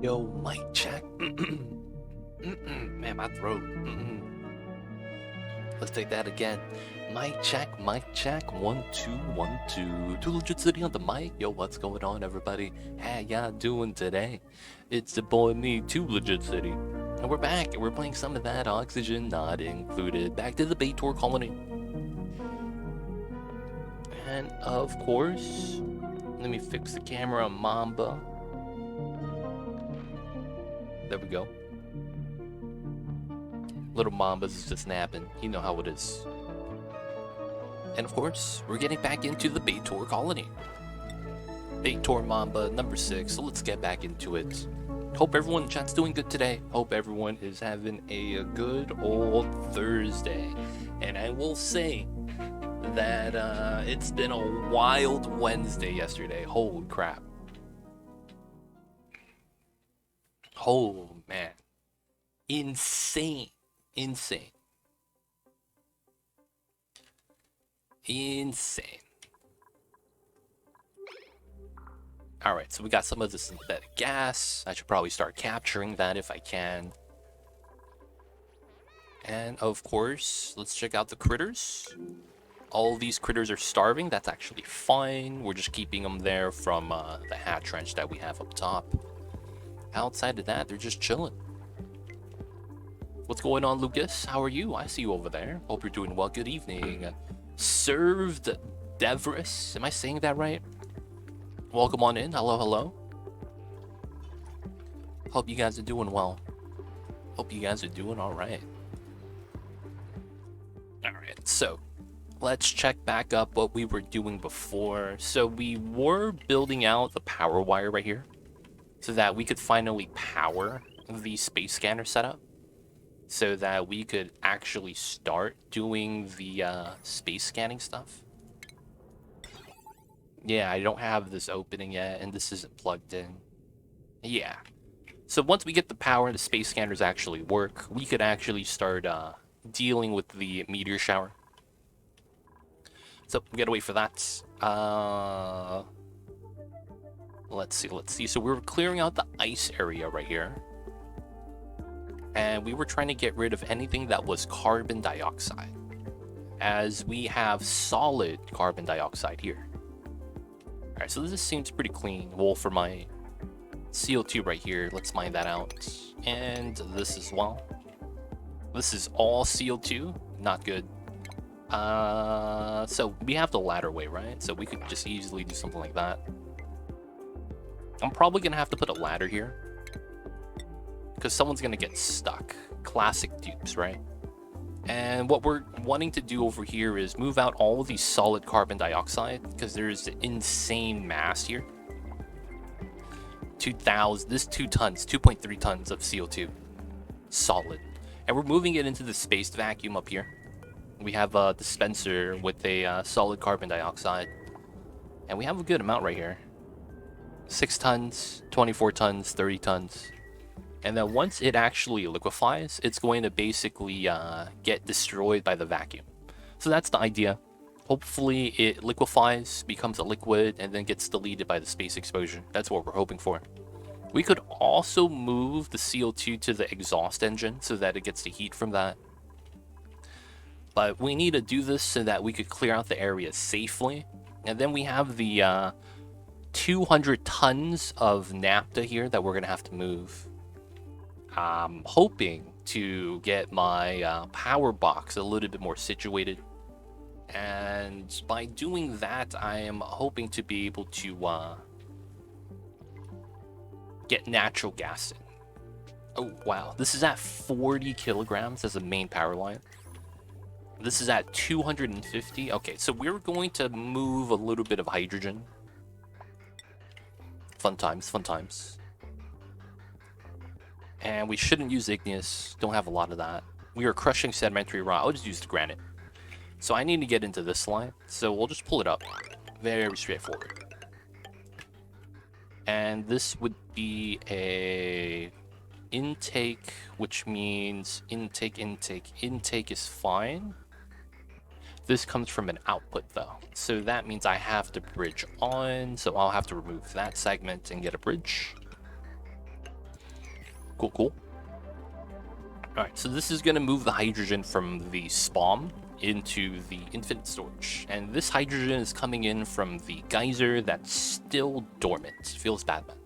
Yo, mic check. Man, my throat. Let's take that again. Mic check, mic check. 1, 2, 1, 2. Too Legit City on the mic. Yo, what's going on, everybody? How y'all doing today? It's the boy me, Too Legit City. And we're back, and we're playing some of that Oxygen Not Included. Back to the Baator colony. And of course, let me fix the camera on Mamba. There we go. Little Mamba's just napping. You know how it is. And of course, we're getting back into the Baator colony. Baator Mamba number 6. So let's get back into it. Hope everyone in chat's doing good today. Hope everyone is having a good old Thursday. And I will say that it's been a wild Wednesday yesterday. Holy crap. Oh man. Insane. Insane. Alright, so we got some of the synthetic gas. I should probably start capturing that if I can. And of course, let's check out the critters. All these critters are starving. That's actually fine. We're just keeping them there from the hat trench that we have up top. Outside of that, they're just chilling. What's going on, Lucas? How are you? I see you over there. Hope you're doing well. Good evening. Served Devris. Am I saying that right? Welcome on in. Hello, hello. Hope you guys are doing well. Hope you guys are doing all right. All right, so let's check back up what we were doing before. So we were building out the power wire right here so that we could finally power the space scanner setup so that we could actually start doing the space scanning stuff. Yeah, I don't have this opening yet, and this isn't plugged in. Yeah. So once we get the power and the space scanners actually work, we could actually start dealing with the meteor shower. So we gotta wait for that. Let's see. So we were clearing out the ice area right here. And we were trying to get rid of anything that was carbon dioxide, as we have solid carbon dioxide here. Alright, so this seems pretty clean. Well, for my CO2 right here, let's mine that out. And this as well. This is all CO2, not good. So we have the ladder way, right? So we could just easily do something like that. I'm probably gonna have to put a ladder here, because someone's gonna get stuck. Classic dupes, right? And what we're wanting to do over here is move out all of these solid carbon dioxide, because there's insane mass here. 2,000, this 2 tons, 2.3 tons of CO2. Solid. And we're moving it into the spaced vacuum up here. We have a dispenser with a solid carbon dioxide. And we have a good amount right here. 6 tons, 24 tons, 30 tons. And then once it actually liquefies, it's going to basically get destroyed by the vacuum. So that's the idea. Hopefully it liquefies, becomes a liquid, and then gets deleted by the space exposure. That's what we're hoping for. We could also move the CO2 to the exhaust engine so that it gets the heat from that. But we need to do this so that we could clear out the area safely. And then we have the 200 tons of naphtha here that we're going to have to move. I'm hoping to get my power box a little bit more situated. And by doing that, I am hoping to be able to get natural gas in. Oh, wow. This is at 40 kilograms as a main power line. This is at 250. Okay, so we're going to move a little bit of hydrogen. Fun times, fun times. And we shouldn't use igneous. Don't have a lot of that. We are crushing sedimentary rock. I'll just use the granite. So I need to get into this line. So we'll just pull it up. Very straightforward. And this would be a intake, which means intake is fine. This comes from an output though. So that means I have to bridge on. So I'll have to remove that segment and get a bridge. Cool. Alright, so this is going to move the hydrogen from the spawn into the infinite storage. And this hydrogen is coming in from the geyser that's still dormant. Feels bad, man.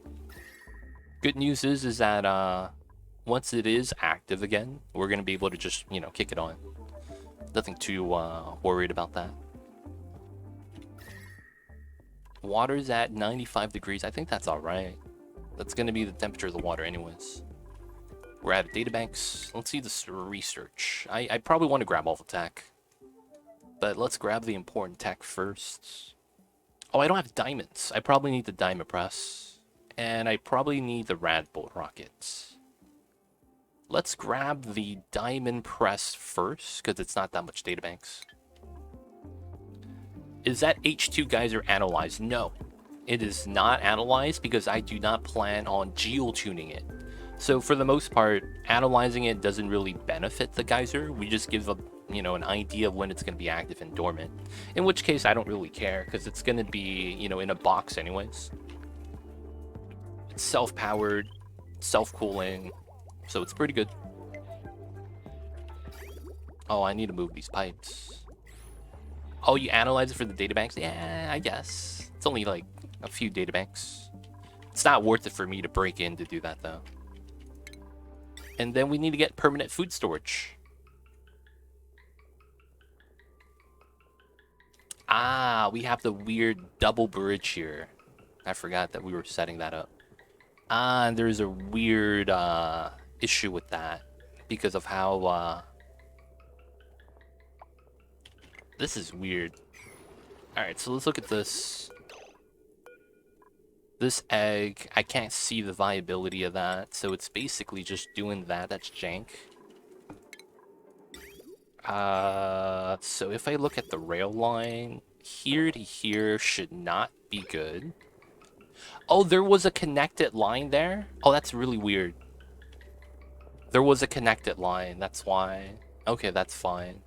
Good news is that once it is active again, we're going to be able to just, kick it on. Nothing too worried about that. Water's at 95 degrees. I think that's alright. That's going to be the temperature of the water anyways. We're out of databanks. Let's see this research. I probably want to grab all the tech. But let's grab the important tech first. Oh, I don't have diamonds. I probably need the diamond press. And I probably need the rad bolt rockets. Let's grab the diamond press first, because it's not that much databanks. Is that H2 geyser analyzed? No. It is not analyzed because I do not plan on geotuning it. So for the most part, analyzing it doesn't really benefit the geyser. We just give a, an idea of when it's going to be active and dormant. In which case, I don't really care because it's going to be, in a box anyways. It's self-powered, self-cooling, so it's pretty good. Oh, I need to move these pipes. Oh, you analyze it for the databanks? Yeah, I guess. It's only like a few databanks. It's not worth it for me to break in to do that though. And then we need to get permanent food storage. Ah, we have the weird double bridge here. I forgot that we were setting that up. Ah, and there's a weird issue with that because of how this is weird. Alright, so let's look at this. This egg, I can't see the viability of that, so it's basically just doing that. That's jank. So if I look at the rail line, here to here should not be good. Oh, there was a connected line there? Oh, that's really weird. There was a connected line, that's why. Okay, that's fine.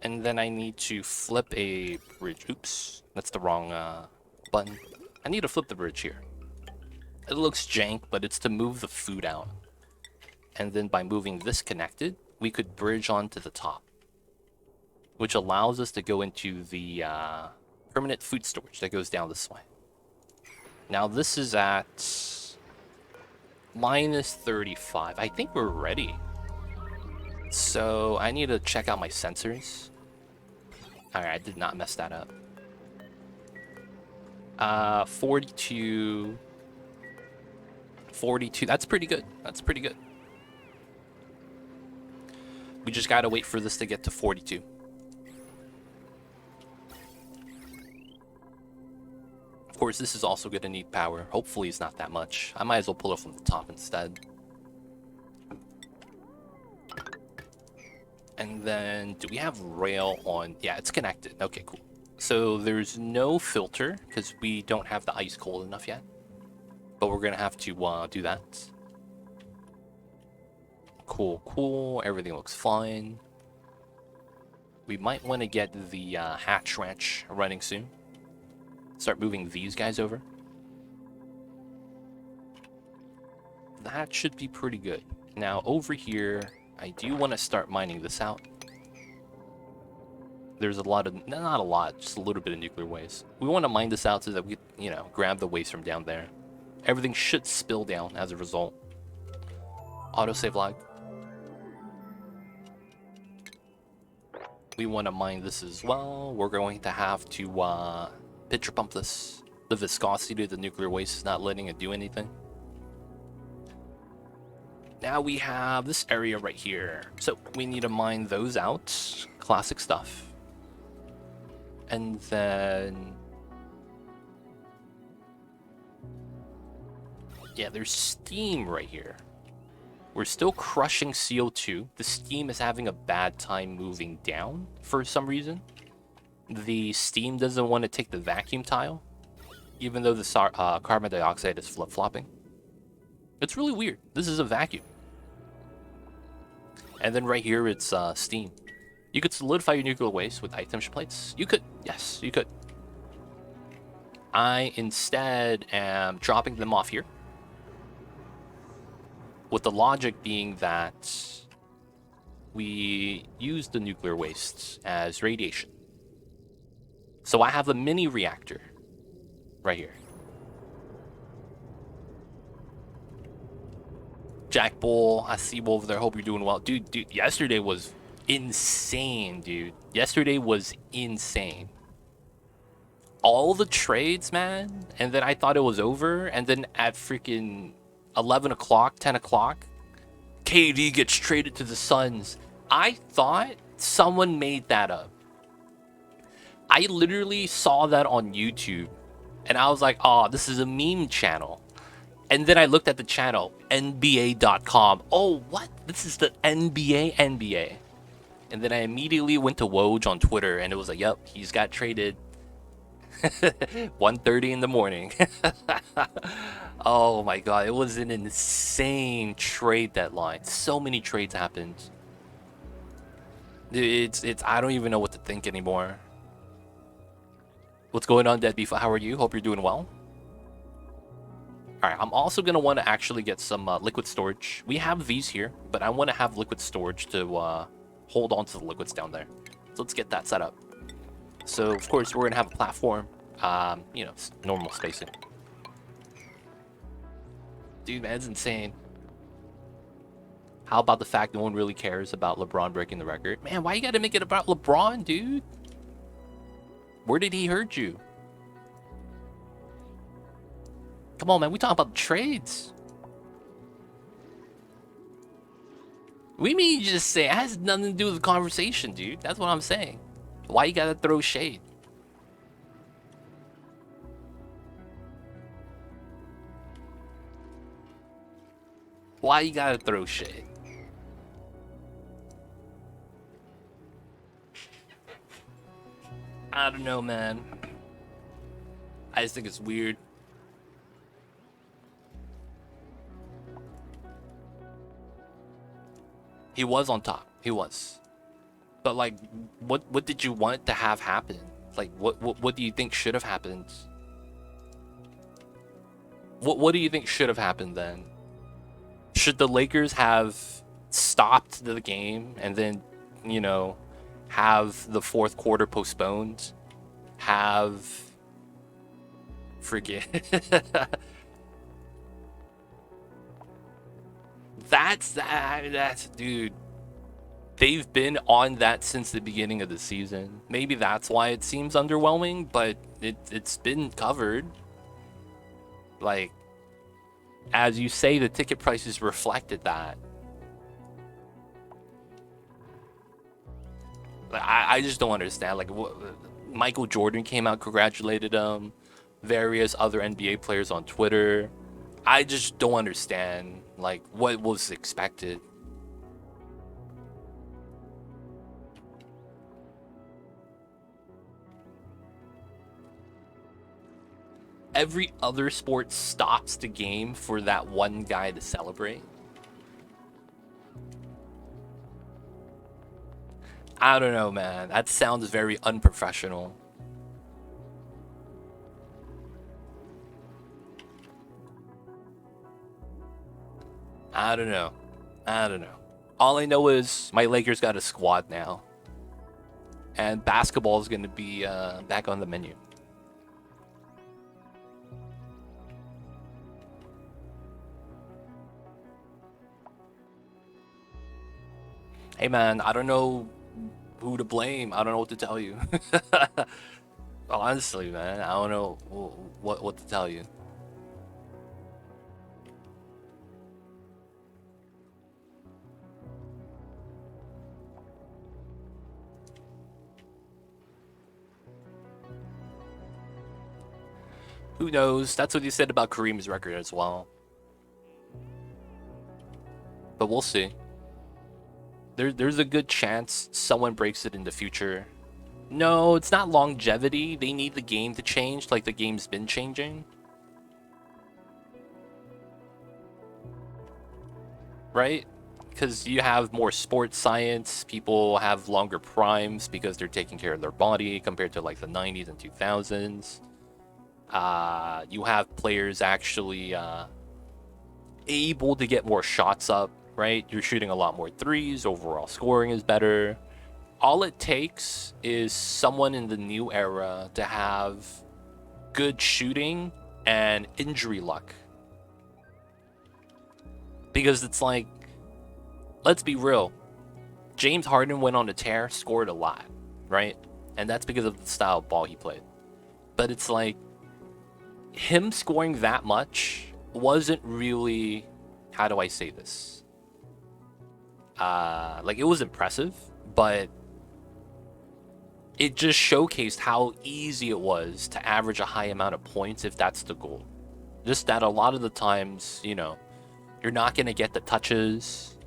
And then I need to flip a bridge. Oops, that's the wrong button. I need to flip the bridge here. It looks jank, but it's to move the food out. And then by moving this connected, we could bridge onto the top, which allows us to go into the permanent food storage that goes down this way. Now this is at minus 35. I think we're ready. So I need to check out my sensors. Alright, I did not mess that up. 42. 42. That's pretty good. That's pretty good. We just gotta wait for this to get to 42. Of course, this is also gonna need power. Hopefully it's not that much. I might as well pull it from the top instead. And then, do we have rail on? Yeah, it's connected. Okay, cool. So there's no filter because we don't have the ice cold enough yet. But we're gonna have to do that. Cool. Everything looks fine. We might want to get the hatch ranch running soon. Start moving these guys over. That should be pretty good. Now over here, I do want to start mining this out. There's a lot of, not a lot, just a little bit of nuclear waste. We want to mine this out so that we, grab the waste from down there. Everything should spill down as a result. Autosave log. We want to mine this as well. We're going to have to pitcher pump this. The viscosity of the nuclear waste is not letting it do anything. Now we have this area right here. So we need to mine those out. Classic stuff. And then... yeah, there's steam right here. We're still crushing CO2. The steam is having a bad time moving down for some reason. The steam doesn't want to take the vacuum tile, even though the carbon dioxide is flip-flopping. It's really weird. This is a vacuum. And then right here, it's steam. You could solidify your nuclear waste with high temperature plates. You could. Yes, you could. I instead am dropping them off here. with the logic being that we use the nuclear waste as radiation. So I have a mini reactor right here. Jack Bull, I see you over there. Hope you're doing well. Dude, yesterday was insane, dude. Yesterday was insane. All the trades, man. And then I thought it was over. And then at freaking 11 o'clock, 10 o'clock, KD gets traded to the Suns. I thought someone made that up. I literally saw that on YouTube. And I was like, oh, this is a meme channel. And then I looked at the channel, NBA.com. Oh, what? This is the NBA. And then I immediately went to Woj on Twitter, and it was like, yep, he's got traded. 1:30 in the morning. Oh my god, it was an insane trade deadline. So many trades happened. It's I don't even know what to think anymore. What's going on, Deadbeef? How are you? Hope you're doing well. Alright, I'm also going to want to actually get some liquid storage. We have these here, but I want to have liquid storage to hold on to the liquids down there. So let's get that set up. So, of course, we're going to have a platform. You know, normal spacing. Dude, man, it's insane. How about the fact no one really cares about LeBron breaking the record? Man, why you got to make it about LeBron, dude? Where did he hurt you? Come on, man. We talking about trades. We mean you just say it has nothing to do with the conversation, dude. That's what I'm saying. Why you gotta throw shade? Why you gotta throw shade? I don't know, man. I just think it's weird. He was on top. He was. But like, what did you want to have happen? Like, what do you think should have happened? What do you think should have happened then? Should the Lakers have stopped the game and then, you know, have the fourth quarter postponed? Have forget. That's dude. They've been on that since the beginning of the season. Maybe that's why it seems underwhelming, but it's been covered. Like, as you say, the ticket prices reflected that. I just don't understand. Like, Michael Jordan came out, congratulated him. Various other NBA players on Twitter. I just don't understand, like, what was expected. Every other sport stops the game for that one guy to celebrate. I don't know, man. That sounds very unprofessional. I don't know. All I know is my Lakers got a squad now. And basketball is going to be back on the menu. Hey, man, I don't know who to blame. I don't know what to tell you. Honestly, man, I don't know what to tell you. Who knows? That's what you said about Kareem's record as well. But we'll see. There's a good chance someone breaks it in the future. No, it's not longevity. They need the game to change like the game's been changing. Right? Because you have more sports science. People have longer primes because they're taking care of their body compared to like the 90s and 2000s. You have players actually able to get more shots up, right? You're shooting a lot more threes, overall scoring is better. All it takes is someone in the new era to have good shooting and injury luck. Because it's like, let's be real, James Harden went on a tear, scored a lot, right? And that's because of the style of ball he played. But it's like, him scoring that much wasn't really, how do I say this? Like, it was impressive, but it just showcased how easy it was to average a high amount of points if that's the goal. Just that a lot of the times, you know, you're not going to get the touches,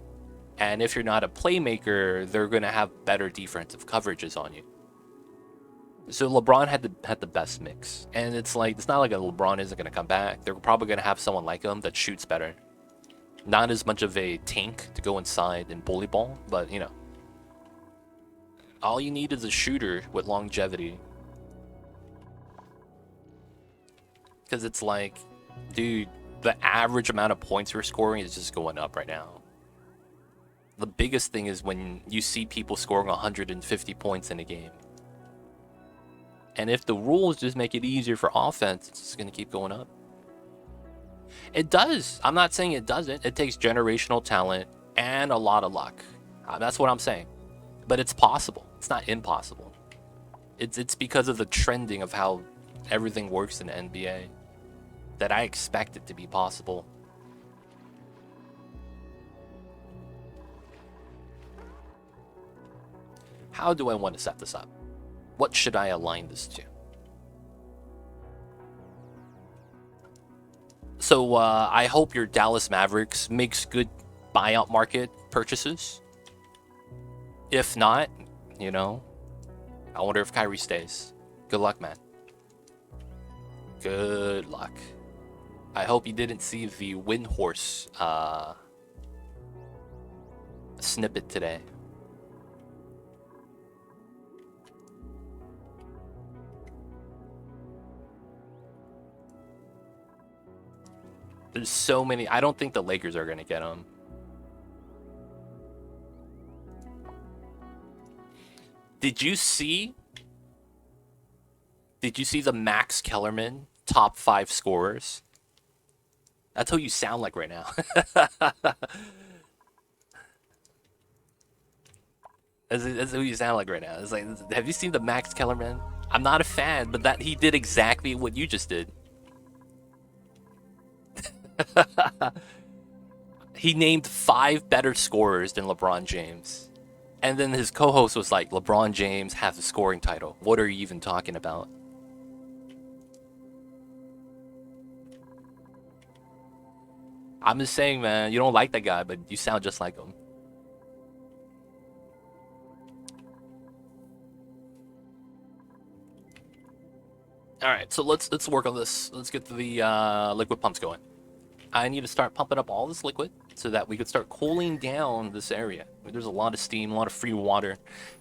and if you're not a playmaker, they're going to have better defensive coverages on you. So LeBron had the best mix, and it's like, it's not like a LeBron isn't going to come back. They're probably going to have someone like him that shoots better. Not as much of a tank to go inside and bully ball, but you know, all you need is a shooter with longevity. Because it's like, dude, the average amount of points we're scoring is just going up right now. The biggest thing is when you see people scoring 150 points in a game. And if the rules just make it easier for offense, it's just going to keep going up. It does. I'm not saying it doesn't. It takes generational talent and a lot of luck. That's what I'm saying. But it's possible. It's not impossible. It's because of the trending of how everything works in the NBA that I expect it to be possible. How do I want to set this up? What should I align this to? So I hope your Dallas Mavericks makes good buyout market purchases. If not, you know, I wonder if Kyrie stays. Good luck, man. Good luck. I hope you didn't see the Windhorse snippet today. There's so many. I don't think the Lakers are going to get him. Did you see the Max Kellerman top 5 scorers? That's who you sound like right now. That's who you sound like right now. It's like, have you seen the Max Kellerman? I'm not a fan, but that he did exactly what you just did. He named 5 better scorers than LeBron James. And then his co-host was like, LeBron James has a scoring title. What are you even talking about? I'm just saying, man, you don't like that guy, but you sound just like him. Alright, so let's work on this. Let's get the liquid pumps going. I need to start pumping up all this liquid so that we could start cooling down this area. There's a lot of steam, a lot of free water,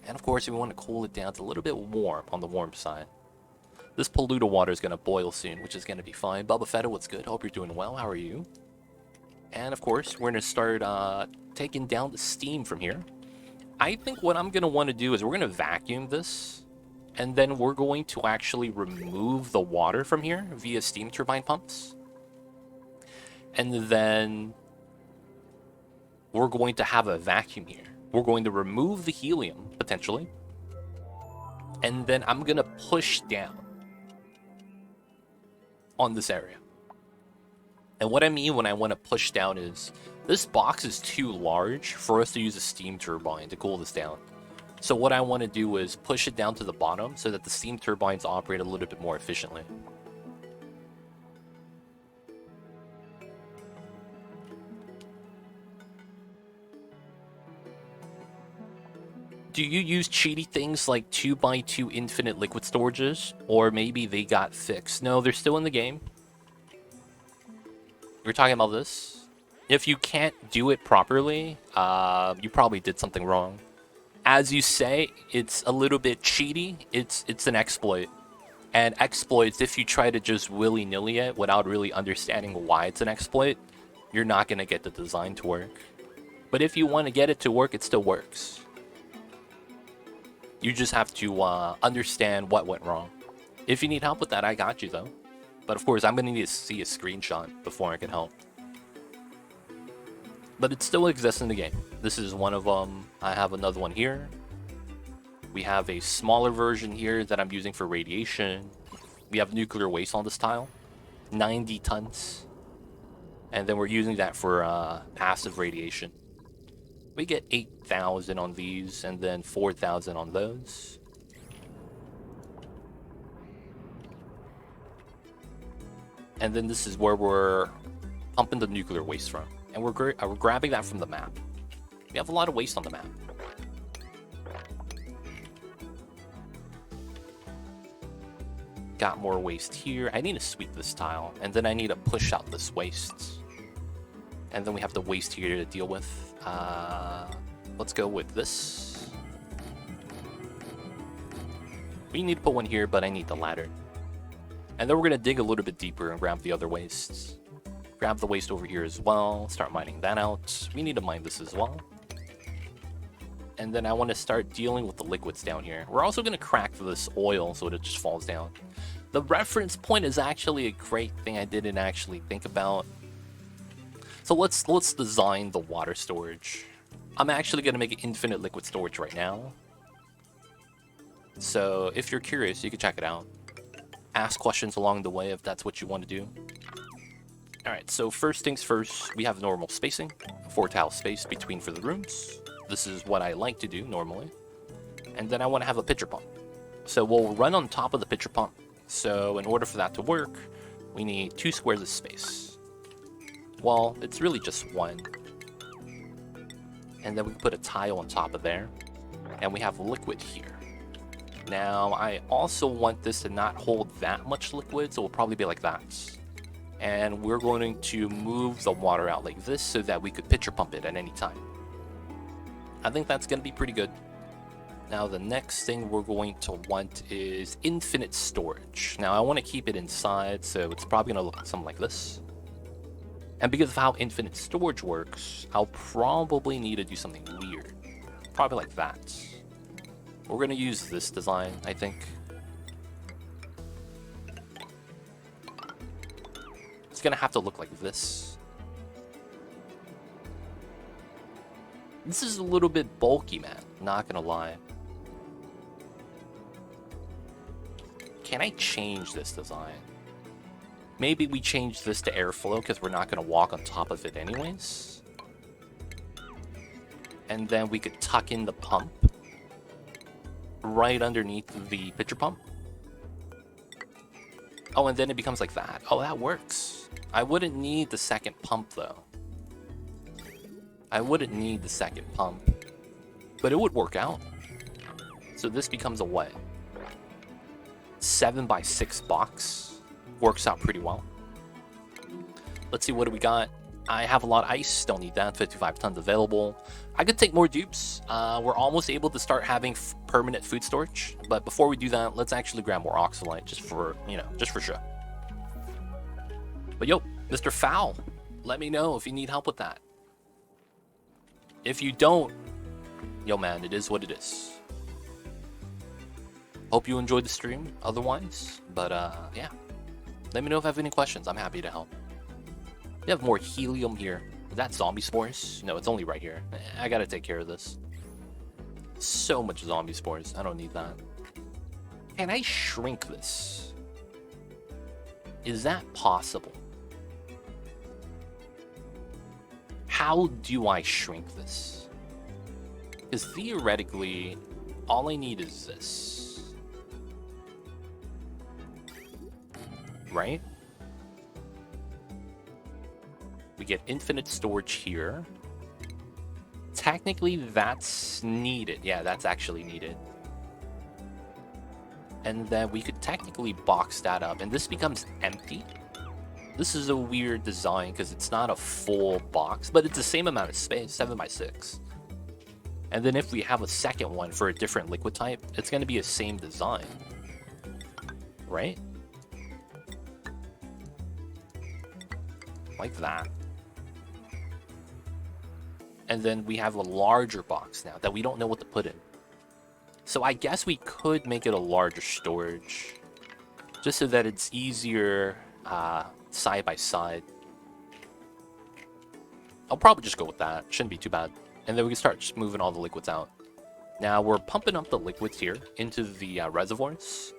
and of course we want to cool it down. It's a little bit warm on the warm side. This polluted water is going to boil soon, which is going to be fine. Bubba Fetta, what's good? Hope you're doing well. How are you? And of course, we're going to start taking down the steam from here. I think what I'm going to want to do is we're going to vacuum this, and then we're going to actually remove the water from here via steam turbine pumps. And then we're going to have a vacuum here. We're going to remove the helium, potentially. And then I'm going to push down on this area. And what I mean when I want to push down is, this box is too large for us to use a steam turbine to cool this down. So what I want to do is push it down to the bottom so that the steam turbines operate a little bit more efficiently. Do you use cheaty things like 2x2 infinite liquid storages? Or maybe they got fixed? No, they're still in the game. We're talking about this. If you can't do it properly, you probably did something wrong. As you say, it's a little bit cheaty. It's an exploit. And exploits, if you try to just willy-nilly it without really understanding why it's an exploit, you're not going to get the design to work. But if you want to get it to work, it still works. You just have to understand what went wrong. If you need help with that, I got you though. But of course, I'm going to need to see a screenshot before I can help. But it still exists in the game. This is one of them. I have another one here. We have a smaller version here that I'm using for radiation. We have nuclear waste on this tile. 90 tons. And then we're using that for passive radiation. We get 8,000 on these and then 4,000 on those. And then this is where we're pumping the nuclear waste from. And we're grabbing that from the map. We have a lot of waste on the map. Got more waste here. I need to sweep this tile. And then I need to push out this waste. And then we have the waste here to deal with. Let's go with this. We need to put one here, but I need the ladder. And then we're going to dig a little bit deeper and grab the other wastes. Grab the waste over here as well. Start mining that out. We need to mine this as well. And then I want to start dealing with the liquids down here. We're also going to crack this oil so that it just falls down. The reference point is actually a great thing I didn't actually think about. So let's design the water storage. I'm actually going to make infinite liquid storage right now. So if you're curious, you can check it out. Ask questions along the way if that's what you want to do. Alright, so first things first, we have normal spacing. 4 tile space between for the rooms. This is what I like to do normally. And then I want to have a pitcher pump. So we'll run on top of the pitcher pump. So in order for that to work, we need 2 squares of space. Well, it's really just 1. And then we can put a tile on top of there. And we have liquid here. Now, I also want this to not hold that much liquid, so it'll probably be like that. And we're going to move the water out like this so that we could pitcher pump it at any time. I think that's going to be pretty good. Now, the next thing we're going to want is infinite storage. Now, I want to keep it inside, so it's probably going to look something like this. And because of how infinite storage works, I'll probably need to do something weird. Probably like that. We're going to use this design, I think. It's going to have to look like this. This is a little bit bulky, man. Not going to lie. Can I change this design? Maybe we change this to airflow because we're not going to walk on top of it anyways. And then we could tuck in the pump right underneath the pitcher pump. Oh, and then it becomes like that. Oh, that works. I wouldn't need the second pump though. I wouldn't need the second pump, but it would work out. So this becomes a what? 7x6 box. Works out pretty well. Let's see, what do we got? I have a lot of ice, don't need that. 55 tons available. I could take more dupes. We're almost able to start having permanent food storage. But before we do that, let's actually grab more oxalite just for, just for sure. But yo, Mr. Fowl, let me know if you need help with that. If you don't, yo man, it is what it is. Hope you enjoyed the stream otherwise. But yeah, let me know if I have any questions. I'm happy to help. We have more helium here. Is that zombie spores? No, it's only right here. I gotta take care of this. So much zombie spores. I don't need that. Can I shrink this? Is that possible? How do I shrink this? Because theoretically, all I need is this. Right? We get infinite storage here. Technically, that's needed. Yeah, that's actually needed. And then we could technically box that up, and this becomes empty. This is a weird design because it's not a full box, but it's the same amount of space, 7x6. And then if we have a second one for a different liquid type, it's going to be the same design. Right? Like that. And then we have a larger box now that we don't know what to put in. So I guess we could make it a larger storage, just so that it's easier side by side. I'll probably just go with that. Shouldn't be too bad. And then we can start just moving all the liquids out. Now we're pumping up the liquids here into the reservoirs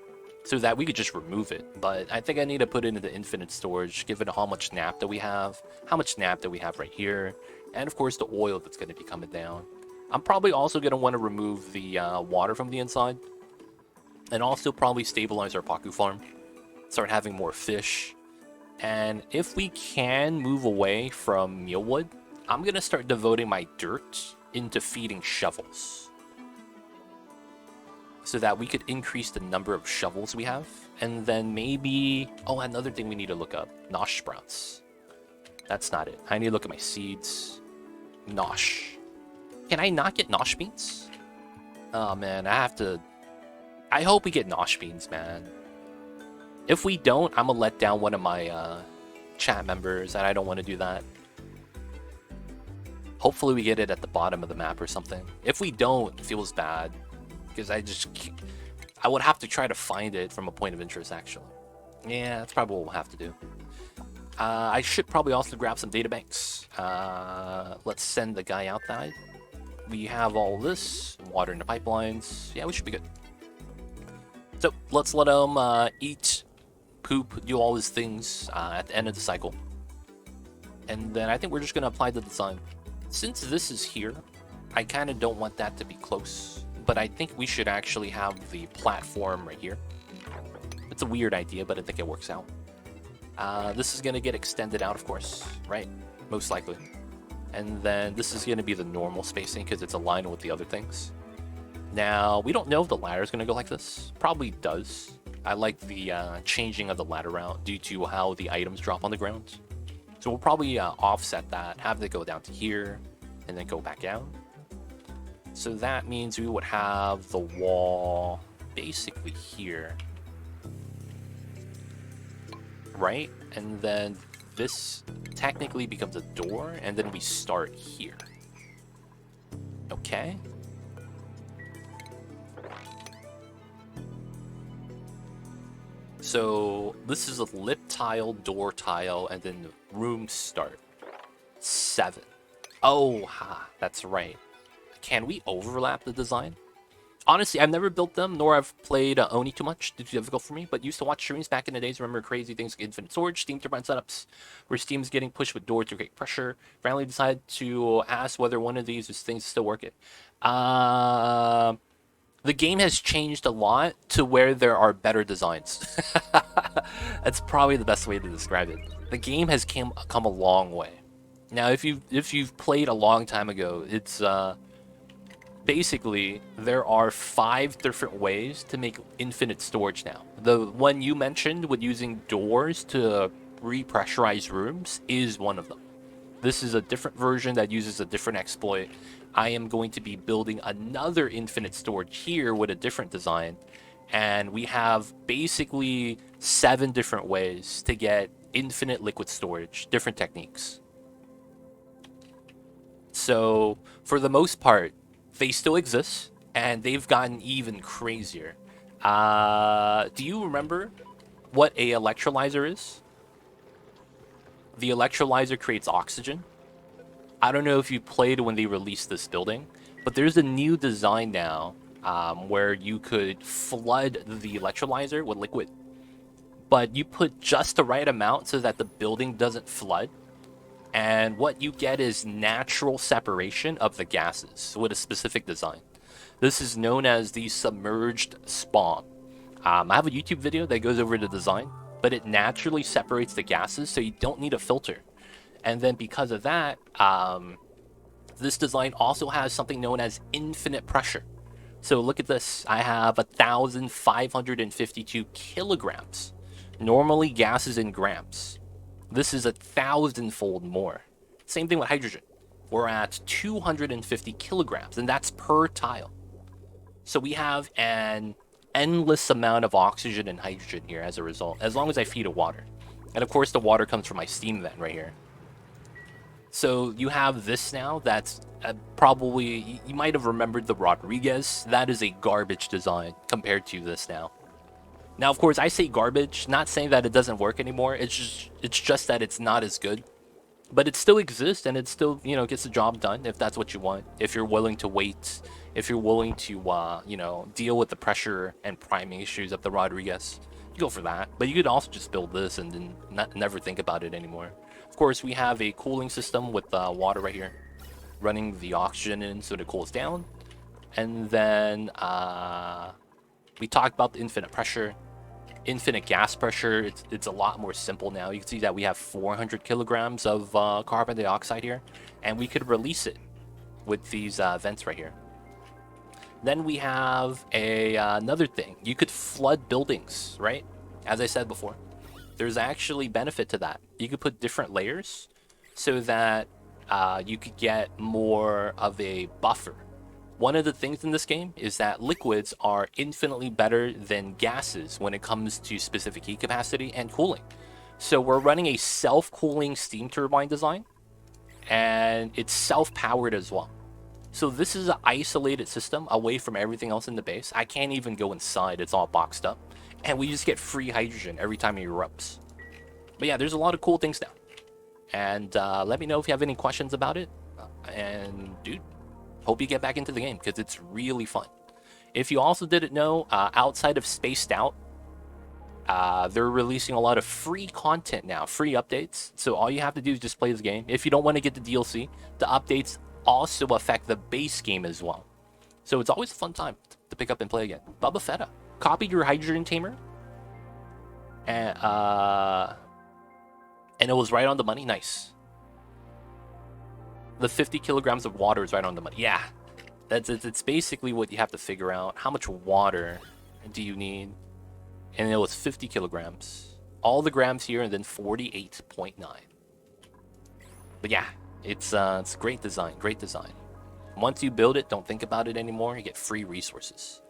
so that we could just remove it. But I think I need to put it into infinite storage, given how much nap that we have, right here, and of course the oil that's going to be coming down. I'm probably also going to want to remove the water from the inside, and also probably stabilize our Pacu farm, start having more fish. And if we can move away from mealwood, I'm going to start devoting my dirt into feeding shovels, so that we could increase the number of shovels we have. And then maybe... Oh, another thing we need to look up. Nosh sprouts. That's not it. I need to look at my seeds. Nosh. Can I not get nosh beans? Oh, man. I have to... I hope we get nosh beans, man. If we don't, I'm gonna let down one of my chat members, and I don't want to do that. Hopefully we get it at the bottom of the map or something. If we don't, it feels bad. Because I would have to try to find it from a point of interest, actually. Yeah, that's probably what we'll have to do. I should probably also grab some databanks. Let's send the guy outside. We have all this, water in the pipelines. Yeah, we should be good. So, let's let him eat, poop, do all his things at the end of the cycle. And then I think we're just going to apply the design. Since this is here, I kind of don't want that to be close. But I think we should actually have the platform right here. It's a weird idea, but I think it works out. This is going to get extended out, of course, right? Most likely. And then this is going to be the normal spacing because it's aligned with the other things. Now, we don't know if the ladder is going to go like this. Probably does. I like the changing of the ladder route due to how the items drop on the ground. So we'll probably offset that, have it go down to here, and then go back down. So that means we would have the wall basically here, right? And then this technically becomes a door, and then we start here. Okay. So this is a lip tile, door tile, and then room start. 7. Oh, that's right. Can we overlap the design? Honestly, I've never built them, nor I've played Oni too much. It's too difficult for me, but used to watch streams back in the days. Remember crazy things like infinite storage, steam turbine setups, where steam's getting pushed with doors to great pressure. Finally decided to ask whether one of these things still work it. The game has changed a lot to where there are better designs. That's probably the best way to describe it. The game has come a long way. Now, if you've played a long time ago, it's basically, there are 5 different ways to make infinite storage now. The one you mentioned with using doors to repressurize rooms is one of them. This is a different version that uses a different exploit. I am going to be building another infinite storage here with a different design. And we have basically 7 different ways to get infinite liquid storage, different techniques. So, for the most part, they still exist, and they've gotten even crazier. Do you remember what a electrolyzer is? The electrolyzer creates oxygen. I don't know if you played when they released this building, but there's a new design now where you could flood the electrolyzer with liquid. But you put just the right amount so that the building doesn't flood. And what you get is natural separation of the gases with a specific design. This is known as the submerged spawn. I have a YouTube video that goes over the design, but it naturally separates the gases, so you don't need a filter. And then because of that, this design also has something known as infinite pressure. So look at this. I have 1,552 kilograms. Normally, gas is in grams. This is 1,000-fold more. Same thing with hydrogen. We're at 250 kilograms, and that's per tile. So we have an endless amount of oxygen and hydrogen here as a result, as long as I feed it water. And of course, the water comes from my steam vent right here. So you have this now that's Probably, you might have remembered the Rodriguez. That is a garbage design compared to this now. Now, of course, I say garbage, not saying that it doesn't work anymore. It's just that it's not as good. But it still exists, and it still, gets the job done if that's what you want. If you're willing to wait, if you're willing to, deal with the pressure and priming issues of the Rodriguez, you go for that. But you could also just build this and then never think about it anymore. Of course, we have a cooling system with water right here, running the oxygen in so that it cools down. And then we talked about the infinite pressure. Infinite gas pressure, it's a lot more simple now. You can see that we have 400 kilograms of carbon dioxide here, and we could release it with these vents right here. Then we have another thing. You could flood buildings, right? As I said before, there's actually benefit to that. You could put different layers so that you could get more of a buffer. One of the things in this game is that liquids are infinitely better than gases when it comes to specific heat capacity and cooling. So we're running a self-cooling steam turbine design, and it's self-powered as well. So this is an isolated system away from everything else in the base. I can't even go inside, it's all boxed up. And we just get free hydrogen every time it erupts. But yeah, there's a lot of cool things now. And let me know if you have any questions about it. And dude, hope you get back into the game because it's really fun. If you also didn't know, outside of Spaced Out, they're releasing a lot of free content now, free updates. So all you have to do is just play this game. If you don't want to get the DLC, the updates also affect the base game as well. So it's always a fun time to pick up and play again. Bubba Fetta, copied your hydrogen tamer, and it was right on the money. Nice. The 50 kilograms of water is right on the money. Yeah, it's basically what you have to figure out. How much water do you need? And it was 50 kilograms. All the grams here, and then 48.9. But yeah, it's great design, great design. Once you build it, don't think about it anymore. You get free resources.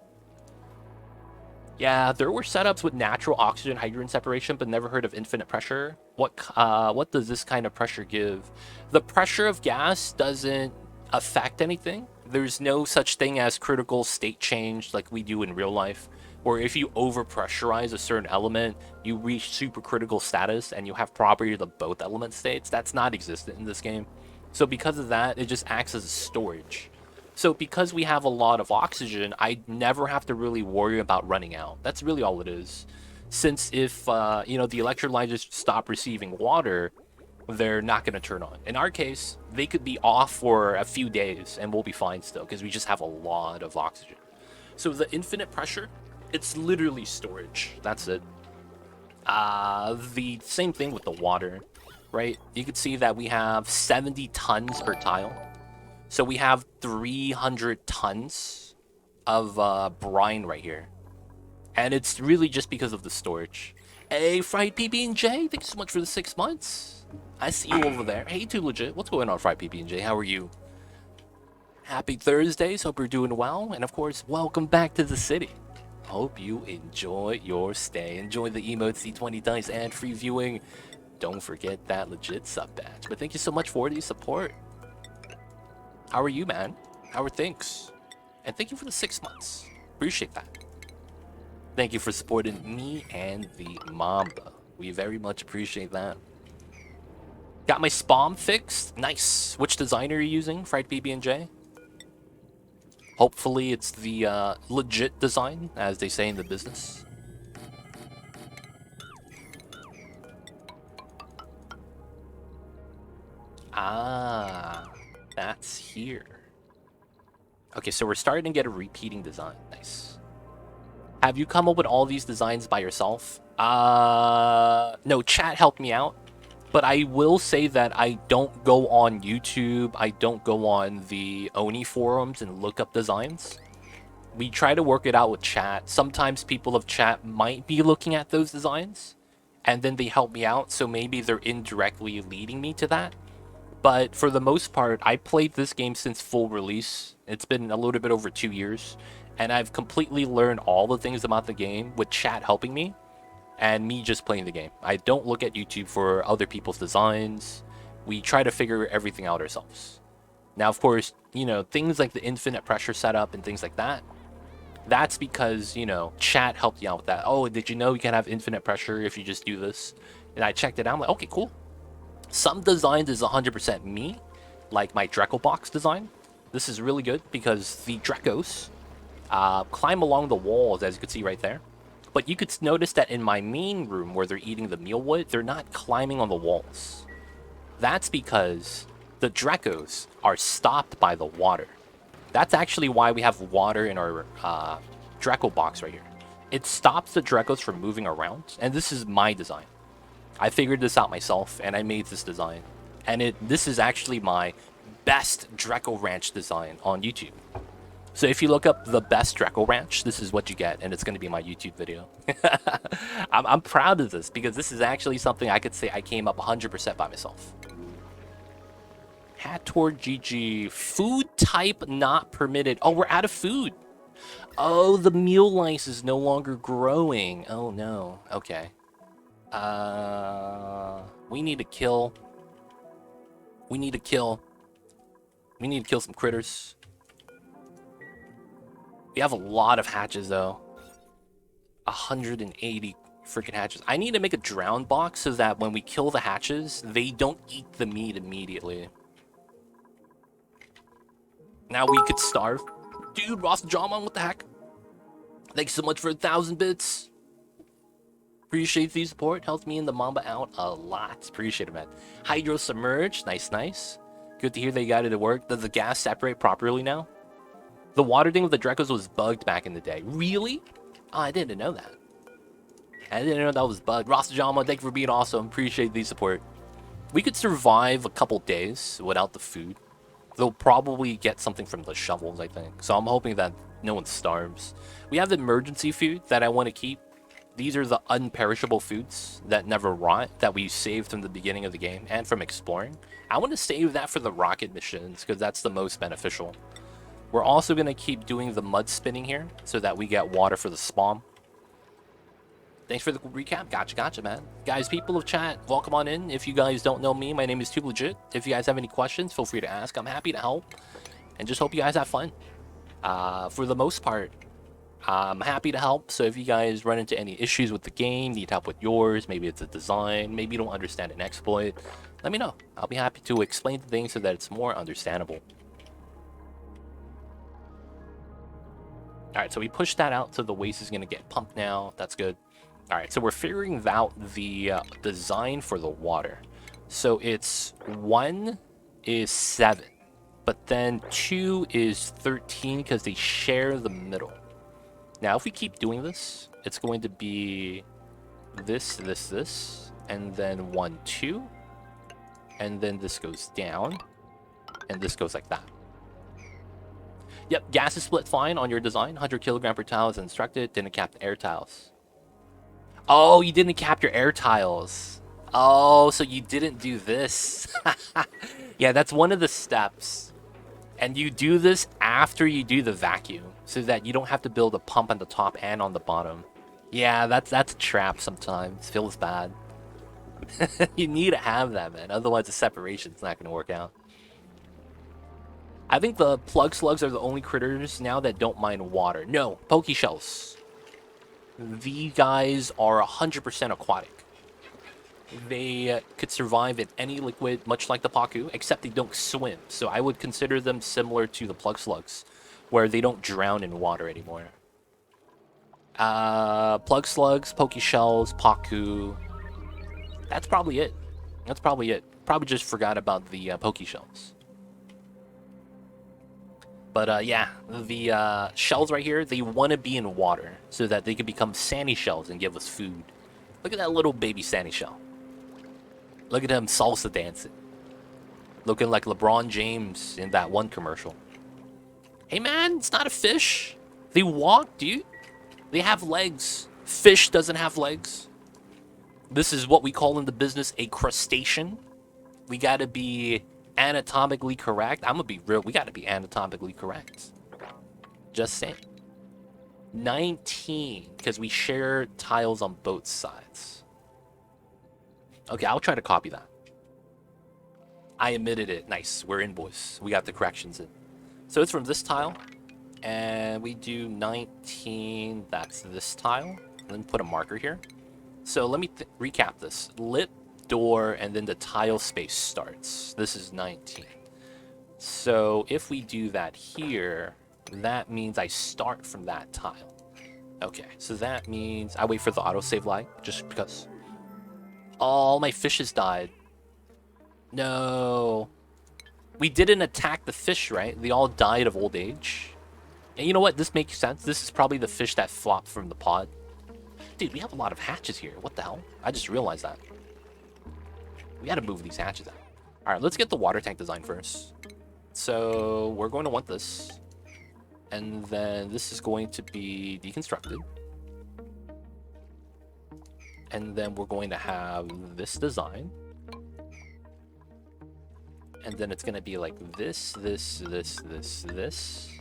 Yeah, there were setups with natural oxygen hydrogen separation, but never heard of infinite pressure. What does this kind of pressure give? The pressure of gas doesn't affect anything. There's no such thing as critical state change like we do in real life, where if you overpressurize a certain element, you reach supercritical status and you have property of both element states. That's not existent in this game. So because of that, it just acts as a storage. So because we have a lot of oxygen, I never have to really worry about running out. That's really all it is. Since if, the electrolyzers stop receiving water, they're not going to turn on. In our case, they could be off for a few days and we'll be fine still because we just have a lot of oxygen. So the infinite pressure, it's literally storage. That's it. The same thing with the water, right? You can see that we have 70 tons per tile. So we have 300 tons of brine right here. And it's really just because of the storage. Hey, Fried PB&J, thank you so much for the 6 months. I see you over there. Hey, Too Legit, what's going on, Fried PB&J? How are you? Happy Thursdays, hope you're doing well. And of course, welcome back to the city. Hope you enjoy your stay. Enjoy the emote C20 dice and free viewing. Don't forget that legit sub badge. But thank you so much for the support. How are you, man? How are things? And thank you for the 6 months. Appreciate that. Thank you for supporting me and the Mamba. We very much appreciate that. Got my spawn fixed. Nice. Which designer are you using, Fried PB&J? Hopefully it's the legit design, as they say in the business. Ah, that's here. Okay, so we're starting to get a repeating design. Nice. Have you come up with all these designs by yourself? No, chat helped me out. But I will say that I don't go on YouTube. I don't go on the Oni forums and look up designs. We try to work it out with chat. Sometimes people of chat might be looking at those designs, and then they help me out, so maybe they're indirectly leading me to that. But for the most part, I played this game since full release. It's been a little bit over 2 years, and I've completely learned all the things about the game with chat helping me, and me just playing the game. I don't look at YouTube for other people's designs. We try to figure everything out ourselves. Now, of course, you know, things like the infinite pressure setup and things like that, that's because, you know, chat helped you out with that. Oh, did you know you can have infinite pressure if you just do this? And I checked it out. I'm like, okay, cool. Some designs is 100% me, like my Dreco box design. This is really good because the Drecos climb along the walls, as you can see right there. But you could notice that in my main room where they're eating the mealwood, they're not climbing on the walls. That's because the Drecos are stopped by the water. That's actually why we have water in our Dreco box right here. It stops the Drecos from moving around, and this is my design. I figured this out myself, and I made this design. And this is actually my best Dreco Ranch design on YouTube. So if you look up the best Dreco Ranch, this is what you get, and it's going to be my YouTube video. I'm proud of this, because this is actually something I could say I came up 100% by myself. Hator GG. Food type not permitted. Oh, we're out of food. Oh, the meal lice is no longer growing. Oh, no. Okay. We need to kill. We need to kill some critters. We have a lot of hatches, though. 180 freaking hatches. I need to make a drown box so that when we kill the hatches, they don't eat the meat immediately. Now we could starve. Dude, Ross Jawman, what the heck? Thanks so much for 1,000 bits. Appreciate the support. Helps me and the Mamba out a lot. Appreciate it, man. Hydro Submerge. Nice, nice. Good to hear they got it to work. Does the gas separate properly now? The water thing with the Drecos was bugged back in the day. Really? Oh, I didn't know that. I didn't know that was bugged. Ross Jama, thank you for being awesome. Appreciate the support. We could survive a couple days without the food. They'll probably get something from the shovels, I think. So I'm hoping that no one starves. We have emergency food that I want to keep. These are the unperishable foods that never rot, that we saved from the beginning of the game and from exploring. I want to save that for the rocket missions, because that's the most beneficial. We're also going to keep doing the mud spinning here, so that we get water for the spawn. Thanks for the recap. Gotcha, man. Guys, people of chat, welcome on in. If you guys don't know me, my name is Tube Legit. If you guys have any questions, feel free to ask. I'm happy to help. And just hope you guys have fun. For the most part, I'm happy to help. So if you guys run into any issues with the game, need help with yours, maybe it's a design, maybe you don't understand an exploit, let me know. I'll be happy to explain things so that it's more understandable. Alright, so we pushed that out, so the waste is going to get pumped now. That's good. Alright, so we're figuring out the design for the water. So it's 1 is 7, but then 2 is 13 because they share the middle. Now, if we keep doing this, it's going to be this, and then 1, 2, and then this goes down, and this goes like that. Yep, gas is split fine on your design. 100 kilogram per tile is instructed. Didn't cap the air tiles. Oh, you didn't cap your air tiles. Oh, so you didn't do this. Yeah, that's one of the steps. And you do this after you do the vacuum, so that you don't have to build a pump on the top and on the bottom. Yeah, that's a trap sometimes. Feels bad. You need to have that, man. Otherwise, the separation's not going to work out. I think the plug slugs are the only critters now that don't mind water. No, poke shells. These guys are 100% aquatic. They could survive in any liquid, much like the Pacu, except they don't swim. So I would consider them similar to the plug slugs, where they don't drown in water anymore. Plug slugs, poke shells, Pacu. That's probably it. That's probably it. Probably just forgot about the poke shells. But yeah, the shells right here, they want to be in water so that they can become sandy shells and give us food. Look at that little baby sandy shell. Look at him salsa dancing. Looking like LeBron James in that one commercial. Hey man, it's not a fish. They walk, dude. They have legs. Fish doesn't have legs. This is what we call in the business a crustacean. We gotta be anatomically correct. I'm gonna be real. We gotta be anatomically correct. Just saying. 19, because we share tiles on both sides. Okay, I'll try to copy that. I omitted it. Nice. We're in, boys. We got the corrections in. So it's from this tile. And we do 19. That's this tile. And then put a marker here. So let me recap this. Lip, door, and then the tile space starts. This is 19. So if we do that here, that means I start from that tile. Okay, so that means I wait for the autosave lag, just because. All my fishes died. No. We didn't attack the fish, right? They all died of old age. And you know what? This makes sense. This is probably the fish that flopped from the pod. Dude, we have a lot of hatches here. What the hell? I just realized that. We gotta move these hatches out. Alright, let's get the water tank design first. So, we're going to want this. And then this is going to be deconstructed. And then we're going to have this design. And then it's going to be like this, this, this, this, this.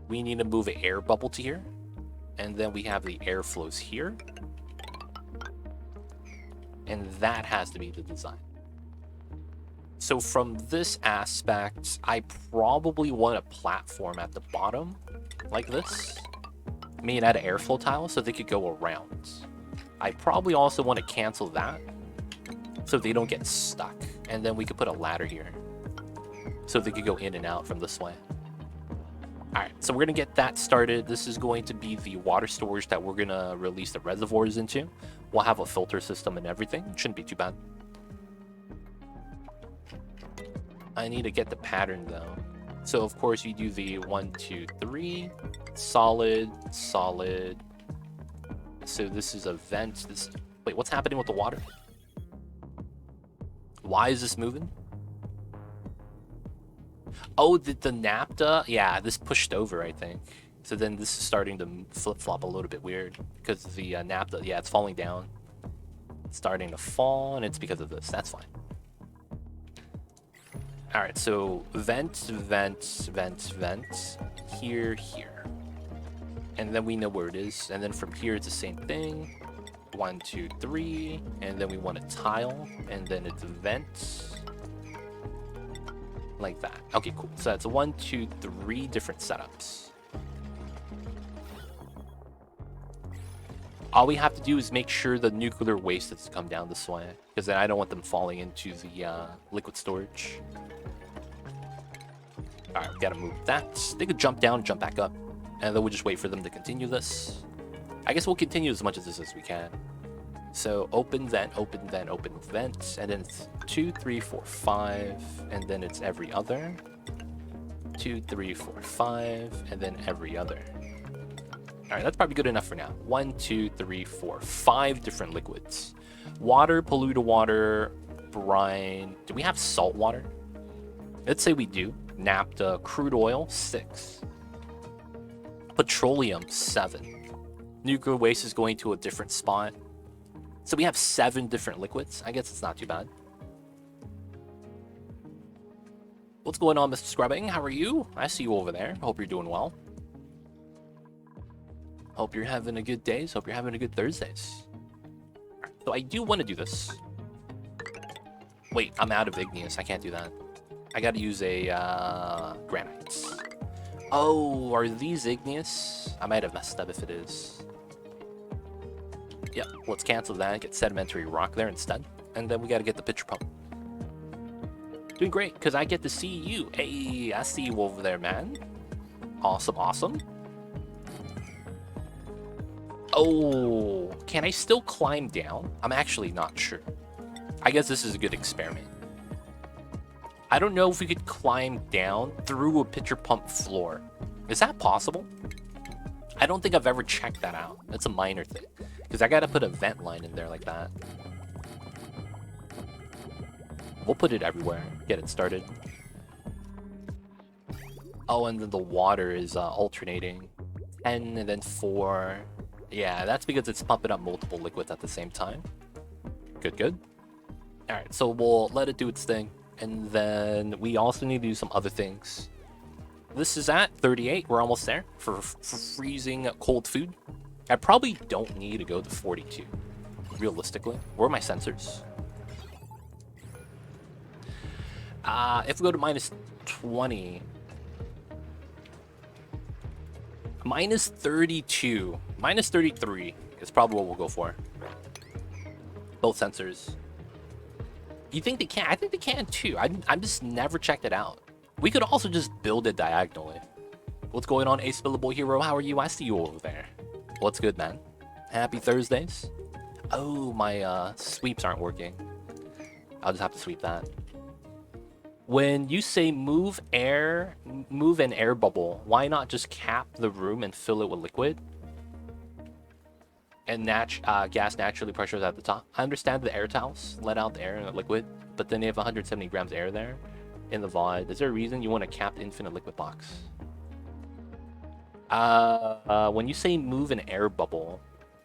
We need to move an air bubble to here. And then we have the air flows here. And that has to be the design. So from this aspect, I probably want a platform at the bottom, like this. Made out of airflow tiles so they could go around. I probably also want to cancel that, so they don't get stuck. And then we could put a ladder here, so they could go in and out from this way. Alright, so we're going to get that started. This is going to be the water storage that we're going to release the reservoirs into. We'll have a filter system and everything. Shouldn't be too bad. I need to get the pattern though. So of course you do the 1, 2, 3, solid, solid. So this is a vent. Wait, what's happening with the water? Why is this moving? Oh, the naphtha? Yeah, this pushed over, I think. So then this is starting to flip-flop a little bit weird because the naphtha, yeah, it's falling down. It's starting to fall, and it's because of this. That's fine. Alright, so vent, vent, vent, vent, here, here. And then we know where it is. And then from here, it's the same thing. 1, 2, 3. And then we want a tile. And then it's a vent. Like that. Okay, cool. So that's 1, 2, 3 different setups. All we have to do is make sure the nuclear waste doesn't come down this way. Because then I don't want them falling into the liquid storage. Alright, we gotta move that. They could jump down, jump back up. And then we'll just wait for them to continue this. I guess we'll continue as much of this as we can. So open vent, open vent, open vent. And then it's 2, 3, 4, 5. And then it's every other. 2, 3, 4, 5. And then every other. Alright, that's probably good enough for now. 1, 2, 3, 4, 5 different liquids. Water, polluted water, brine. Do we have salt water? Let's say we do. Naphtha, crude oil, 6. Petroleum, 7. Nuclear waste is going to a different spot. So we have 7 different liquids. I guess it's not too bad. What's going on, Mr. Scrubbing? How are you? I see you over there. Hope you're doing well. Hope you're having a good day. Hope you're having a good Thursdays. Right, so I do want to do this. Wait, I'm out of igneous. I can't do that. I gotta use a granite. Oh, are these igneous? I might have messed up if it is. Yep, let's cancel that. Get sedimentary rock there instead. And then we gotta get the pitcher pump. Doing great, because I get to see you. Hey, I see you over there, man. Awesome, awesome. Oh, can I still climb down? I'm actually not sure. I guess this is a good experiment. I don't know if we could climb down through a pitcher pump floor. Is that possible? I don't think I've ever checked that out. That's a minor thing. Because I gotta put a vent line in there like that. We'll put it everywhere. Get it started. Oh, and then the water is alternating. 10 and then 4. Yeah, that's because it's pumping up multiple liquids at the same time. Good, good. Alright, so we'll let it do its thing. And then we also need to do some other things. This is at 38. We're almost there for freezing cold food. I probably don't need to go to 42. Realistically. Where are my sensors? If we go to minus 20, minus 32, minus 33 is probably what we'll go for. Both sensors. You think they can? I think they can too. I'm just never checked it out. We could also just build it diagonally. What's going on, Ace Billable Hero? How are you? I see you over there. What's good, man? Happy Thursdays. Oh, my sweeps aren't working. I'll just have to sweep that. When you say move an air bubble, why not just cap the room and fill it with liquid? And gas naturally pressures at the top. I understand the air towels let out the air and the liquid, but then they have 170 grams air there in the VOD. Is there a reason you want to cap the infinite liquid box? When you say move an air bubble,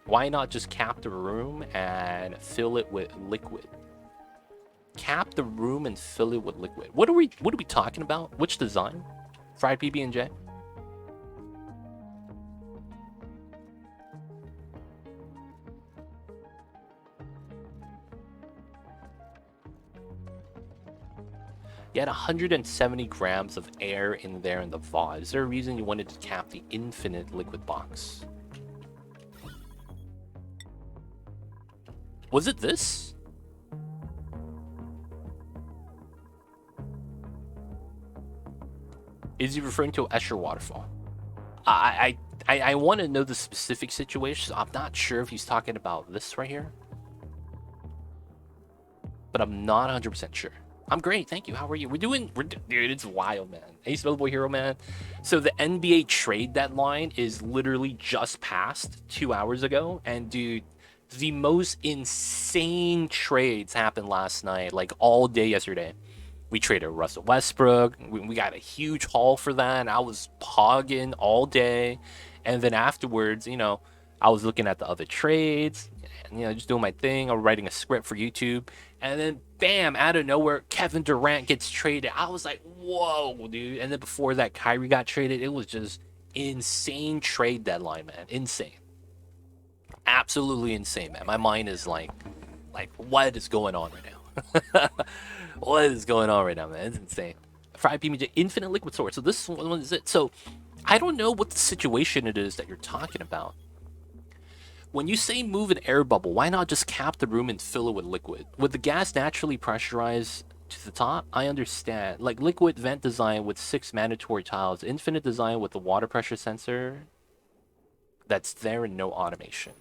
why not just cap the room and fill it with liquid? Cap the room and fill it with liquid. What are we talking about? Which design? Fried PB&J? You had 170 grams of air in there in the VOD. Is there a reason you wanted to cap the infinite liquid box? Was it this? Is he referring to Escher waterfall? I want to know the specific situation. I'm not sure if he's talking about this right here, but I'm not 100% sure. I'm great, thank you. How are you? Dude, it's wild, man. Ace Billable Hero, man. So the NBA trade deadline is literally just passed 2 hours ago, and dude, the most insane trades happened last night, like all day yesterday. We traded Russell Westbrook. We got a huge haul for that. And I was pogging all day, and then afterwards, you know, I was looking at the other trades, and, you know, just doing my thing. I was writing a script for YouTube, and then bam, out of nowhere, Kevin Durant gets traded. I was like, whoa, dude. And then before that, Kyrie got traded. It was just insane trade deadline, man. Insane. Absolutely insane, man. My mind is like what is going on right now? What is going on right now, man? It's insane. Fried PBJ, infinite liquid source. So this one is it. So I don't know what the situation it is that you're talking about. When you say move an air bubble, why not just cap the room and fill it with liquid? Would the gas naturally pressurize to the top? I understand. Like liquid vent design with 6 mandatory tiles, infinite design with the water pressure sensor that's there and no automation.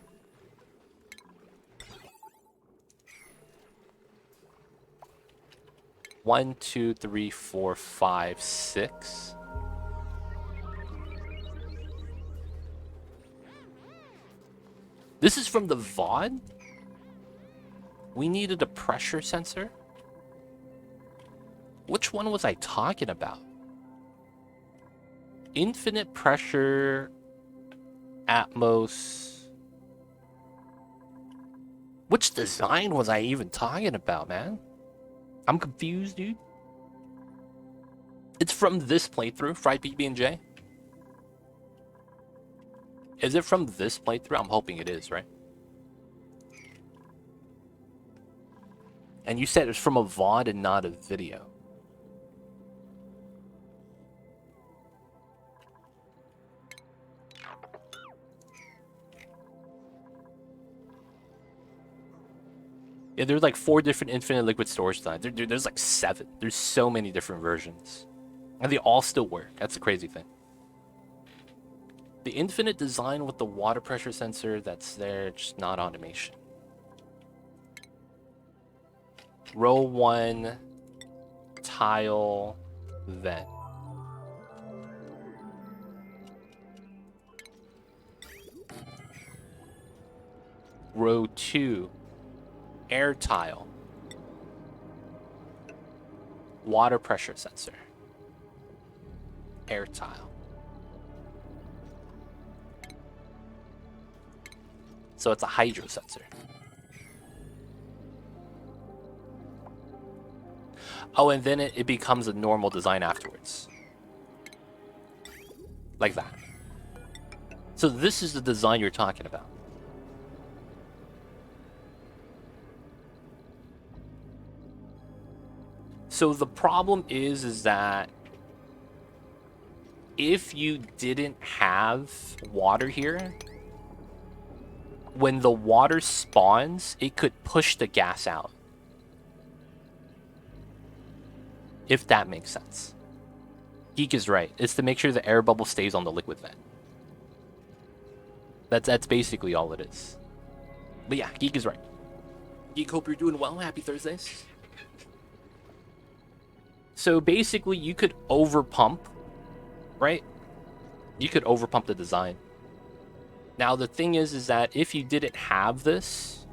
One, two, three, four, five, six. This is from the VOD? We needed a pressure sensor? Which one was I talking about? Infinite pressure, Atmos. Which design was I even talking about, man? I'm confused, dude. It's from this playthrough, Fried PB&J. Is it from this playthrough? I'm hoping it is, right? And you said it's from a VOD and not a video. Yeah, there's like 4 different infinite liquid storage designs. There's like 7. There's so many different versions. And they all still work. That's the crazy thing. The infinite design with the water pressure sensor that's there, just not automation. Row 1, tile, vent. Row 2, air tile. Water pressure sensor. Air tile. So it's a hydro sensor. Oh, and then it becomes a normal design afterwards. Like that. So this is the design you're talking about. So the problem is that if you didn't have water here, when the water spawns, it could push the gas out. If that makes sense. Geek is right. It's to make sure the air bubble stays on the liquid vent. That's basically all it is. But yeah, Geek is right. Geek, hope you're doing well. Happy Thursdays. So basically, you could overpump, right? You could overpump the design. Now, the thing is that if you didn't have this,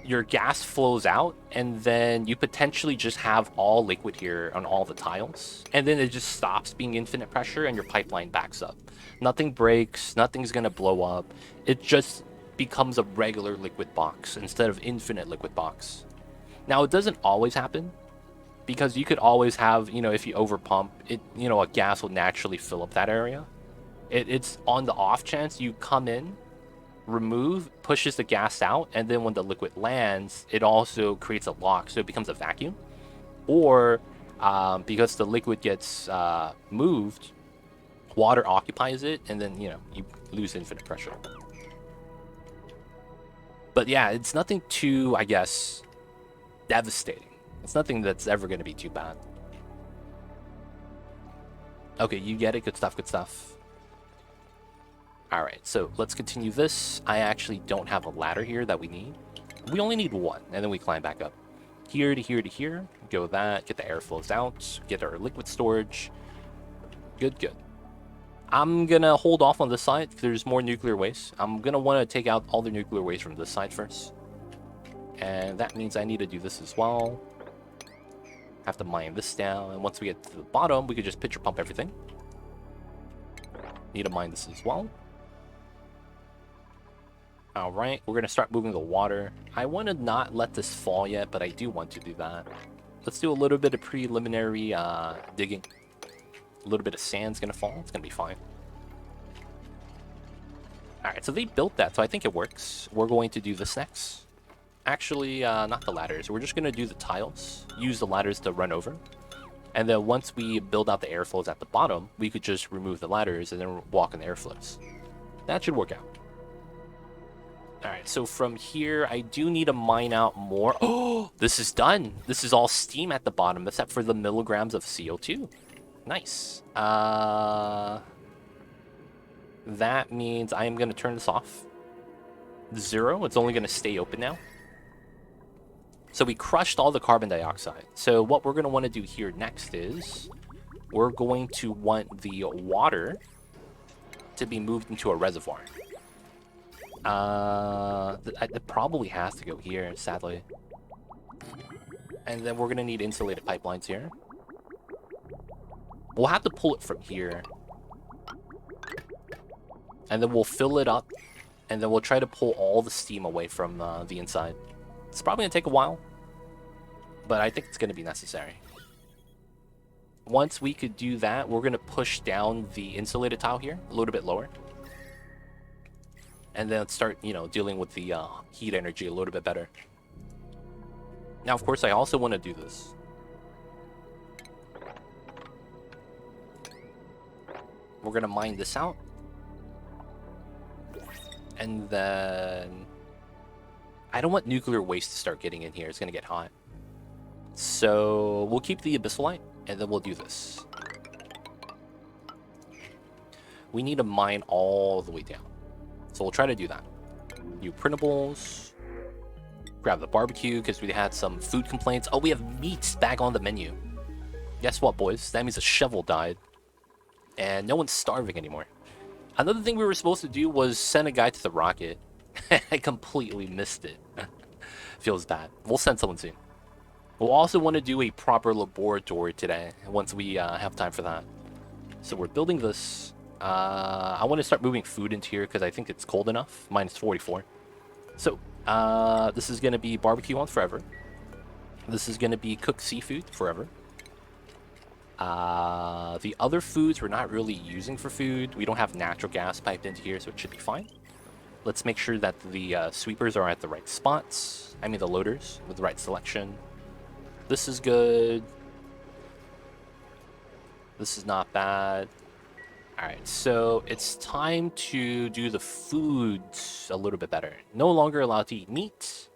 your gas flows out, and then you potentially just have all liquid here on all the tiles. And then it just stops being infinite pressure, and your pipeline backs up. Nothing breaks, nothing's going to blow up. It just becomes a regular liquid box instead of infinite liquid box. Now, it doesn't always happen, because you could always have, if you overpump, it, a gas will naturally fill up that area. It's on the off chance you come in, remove, pushes the gas out, and then when the liquid lands, it also creates a lock, so it becomes a vacuum. Or because the liquid gets moved, water occupies it, and then you lose infinite pressure. But yeah, it's nothing too, I guess, devastating. It's nothing that's ever going to be too bad. Okay, you get it. Good stuff, good stuff. Alright, so let's continue this. I actually don't have a ladder here that we need. We only need one, and then we climb back up. Here to here to here. Go that, get the airflows out, get our liquid storage. Good, good. I'm going to hold off on this side. There's more nuclear waste. I'm going to want to take out all the nuclear waste from this side first. And that means I need to do this as well. Have to mine this down, and once we get to the bottom, we could just pitcher pump everything. Need to mine this as well. Alright, we're going to start moving the water. I want to not let this fall yet, but I do want to do that. Let's do a little bit of preliminary digging. A little bit of sand's going to fall. It's going to be fine. Alright, so they built that, so I think it works. We're going to do this next. Actually, not the ladders. We're just going to do the tiles. Use the ladders to run over. And then once we build out the airflows at the bottom, we could just remove the ladders and then walk in the airflows. That should work out. Alright, so from here, I do need to mine out more. Oh, this is done. This is all steam at the bottom, except for the milligrams of CO2. Nice. That means I am going to turn this off. 0. It's only going to stay open now. So we crushed all the carbon dioxide. So what we're going to want to do here next is we're going to want the water to be moved into a reservoir. It probably has to go here, sadly. And then we're going to need insulated pipelines here. We'll have to pull it from here. And then we'll fill it up. And then we'll try to pull all the steam away from the inside. It's probably going to take a while. But I think it's going to be necessary. Once we could do that, we're going to push down the insulated tile here a little bit lower. And then start, dealing with the heat energy a little bit better. Now, of course, I also want to do this. We're going to mine this out. And then I don't want nuclear waste to start getting in here. It's going to get hot. So we'll keep the abyssalite, and then we'll do this. We need to mine all the way down. So we'll try to do that. New printables. Grab the barbecue, because we had some food complaints. Oh, we have meats back on the menu. Guess what, boys? That means a shovel died. And no one's starving anymore. Another thing we were supposed to do was send a guy to the rocket. I completely missed it. Feels bad. We'll send someone soon. We'll also want to do a proper laboratory today, once we have time for that. So we're building this. I want to start moving food into here because I think it's cold enough. Minus 44. So, this is going to be barbecue on forever. This is going to be cooked seafood forever. The other foods we're not really using for food. We don't have natural gas piped into here, so it should be fine. Let's make sure that the sweepers are at the right spots. I mean the loaders with the right selection. This is good. This is not bad. Alright, so it's time to do the foods a little bit better. No longer allowed to eat meat.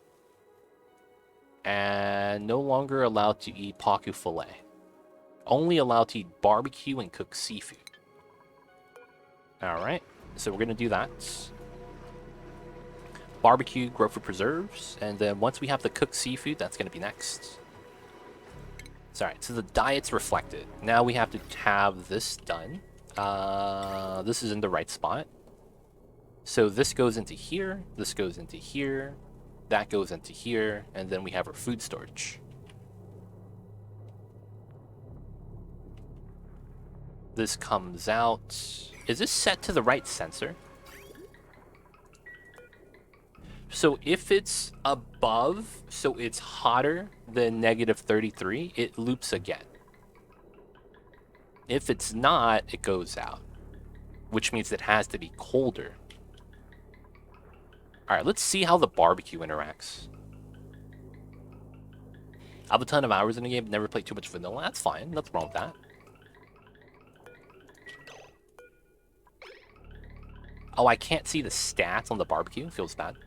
And no longer allowed to eat Pacu fillet. Only allowed to eat barbecue and cooked seafood. Alright, so we're going to do that. Barbecue, grow for preserves. And then once we have the cooked seafood, that's going to be next. Alright, so the diet's reflected. Now we have to have this done. This is in the right spot. So this goes into here, this goes into here, that goes into here, and then we have our food storage. This comes out. Is this set to the right sensor? So if it's above, so it's hotter than -33, it loops again. If it's not, it goes out, which means it has to be colder. All right, let's see how the barbecue interacts. I have a ton of hours in the game, never played too much vanilla. That's fine, nothing wrong with that. Oh, I can't see the stats on the barbecue. Feels bad.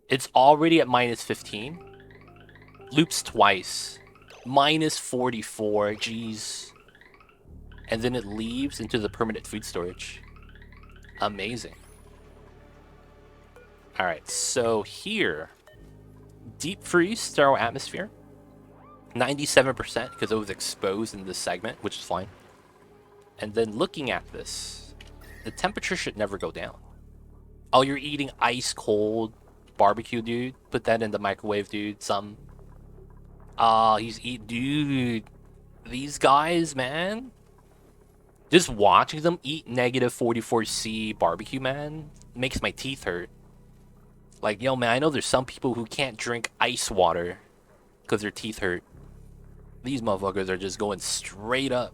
It's already at -15. Loops twice. -44, jeez. And then it leaves into the permanent food storage. Amazing. Alright, so here. Deep freeze, sterile atmosphere. 97% because it was exposed in this segment, which is fine. And then looking at this, the temperature should never go down. Oh, you're eating ice cold barbecue, dude. Put that in the microwave, dude. Dude. These guys, man. Just watching them eat -44C barbecue, man, makes my teeth hurt. Like, yo, man, I know there's some people who can't drink ice water because their teeth hurt. These motherfuckers are just going straight up.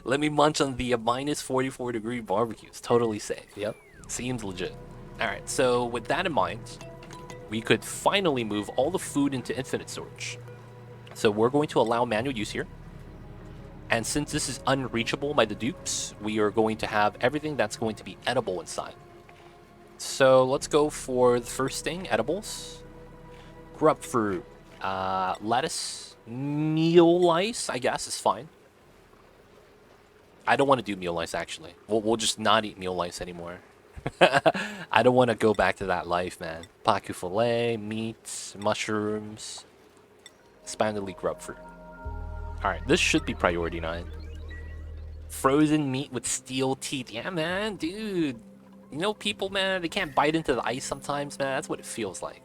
Let me munch on the -44-degree barbecue. It's totally safe. Yep. Seems legit. Alright, so with that in mind, we could finally move all the food into infinite storage. So we're going to allow manual use here. And since this is unreachable by the dupes, we are going to have everything that's going to be edible inside. So let's go for the first thing, edibles. Grub fruit, lettuce, meal lice, I guess is fine. I don't want to do meal lice, actually. We'll just not eat meal lice anymore. I don't want to go back to that life, man. Pacu fillet, meat, mushrooms, spindly grub fruit. Alright, this should be priority 9. Frozen meat with steel teeth. Yeah, man, dude. You know people, man, they can't bite into the ice sometimes, man. That's what it feels like.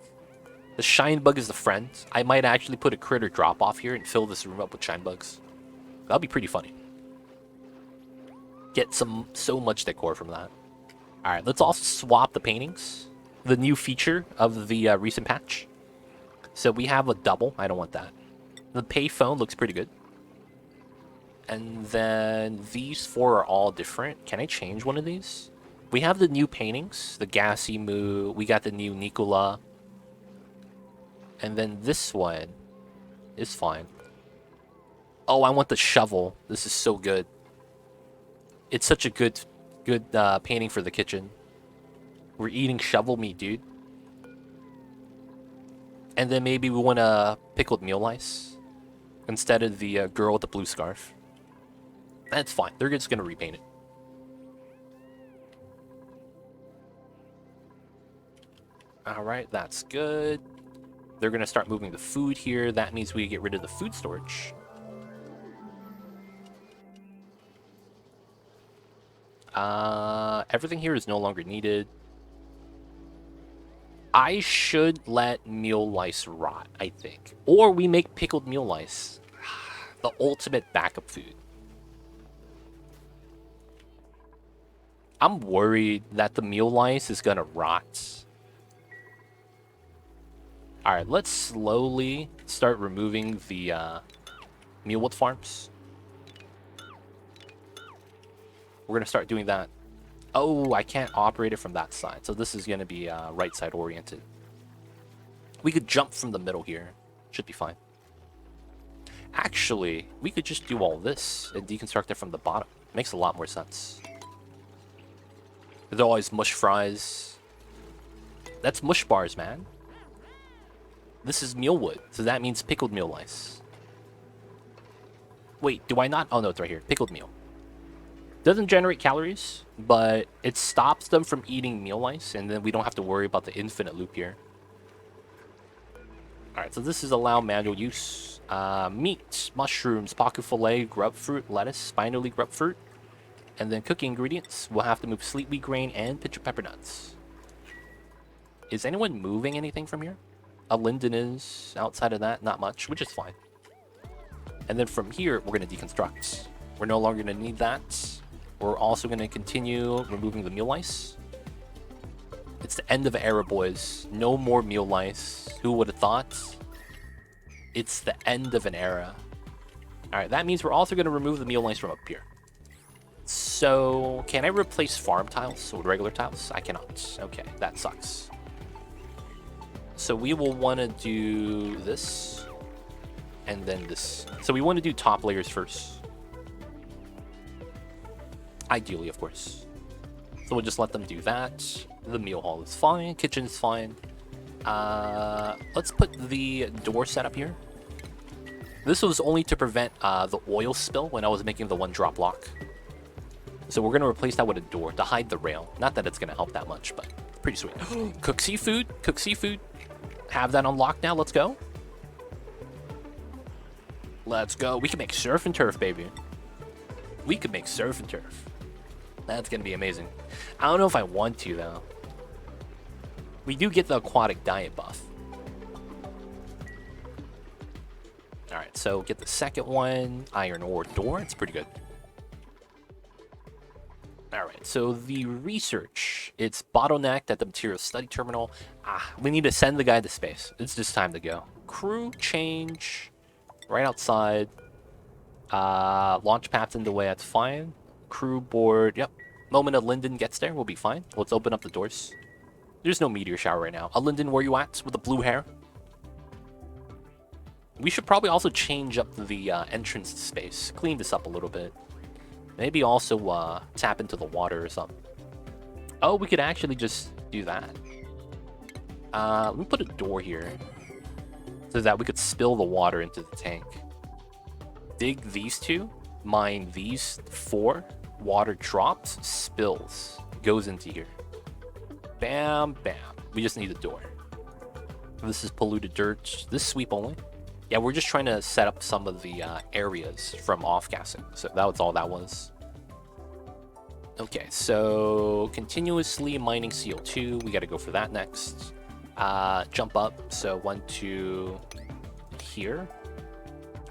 The shine bug is the friend. I might actually put a critter drop off here and fill this room up with shine bugs. That'll be pretty funny. Get so much decor from that. Alright, let's also swap the paintings. The new feature of the recent patch. So we have a double. I don't want that. The payphone looks pretty good. And then these 4 are all different. Can I change one of these? We have the new paintings. The Gassy Moo. We got the new Nicola. And then this one is fine. Oh, I want the shovel. This is so good. It's such a good painting for the kitchen. We're eating shovel meat, dude. And then maybe we want a pickled meal lice instead of the girl with the blue scarf. That's fine. They're just going to repaint it. Alright, that's good. They're going to start moving the food here. That means we get rid of the food storage. Everything here is no longer needed. I should let meal lice rot, I think. Or we make pickled meal lice. The ultimate backup food. I'm worried that the meal lice is gonna rot. Alright, let's slowly start removing the mealwood farms. We're gonna start doing that. Oh, I can't operate it from that side, so this is gonna be right side oriented. We could jump from the middle here. Should be fine. Actually, we could just do all this and deconstruct it from the bottom. Makes a lot more sense. There's always mush fries. That's mush bars, man. This is mealwood, so that means pickled meal lice. Wait, do I not? Oh no, it's right here. Pickled meal. Doesn't generate calories, but it stops them from eating meal lice, and then we don't have to worry about the infinite loop here. Alright, so this is allow manual use. Meat, mushrooms, pacu fillet, grub fruit, lettuce, spinally grub fruit. And then cooking ingredients, we'll have to move sleet wheat grain and pitcher pepper nuts. Is anyone moving anything from here? A linden is. Outside of that, not much, which is fine. And then from here, we're going to deconstruct. We're no longer going to need that. We're also going to continue removing the meal lice. It's the end of an era, boys. No more meal lice. Who would have thought? It's the end of an era. Alright, that means we're also going to remove the meal lice from up here. So, can I replace farm tiles with regular tiles? I cannot. Okay, that sucks. So we will want to do this. And then this. So we want to do top layers first. Ideally, of course. So we'll just let them do that. The meal hall is fine. Kitchen is fine. Let's put the door set up here. This was only to prevent the oil spill when I was making the one drop lock. So we're going to replace that with a door to hide the rail. Not that it's going to help that much, but pretty sweet. Cook seafood. Cook seafood. Have that unlocked now. Let's go. Let's go. We can make surf and turf, baby. We could make surf and turf. That's going to be amazing. I don't know if I want to, though. We do get the aquatic diet buff. Alright, so get the second one. Iron ore door. It's pretty good. Alright, so the research. It's bottlenecked at the material study terminal. We need to send the guy to space. It's just time to go. Crew change. Right outside. Launch pad's in the way. That's fine. Crew board. Yep. Moment a Linden gets there, we'll be fine. Let's open up the doors. There's no meteor shower right now. A Linden, where you at? With the blue hair? We should probably also change up the entrance space. Clean this up a little bit. Maybe also tap into the water or something. Oh, we could actually just do that. Let me put a door here. So that we could spill the water into the tank. Dig these two. Mine these 4. Water drops, spills, goes into here. Bam, bam. We just need a door. This is polluted dirt. This sweep only. Yeah, we're just trying to set up some of the areas from off-gassing. So that was all that was. Okay, so continuously mining CO2. We got to go for that next. Jump up. So 1, 2, here.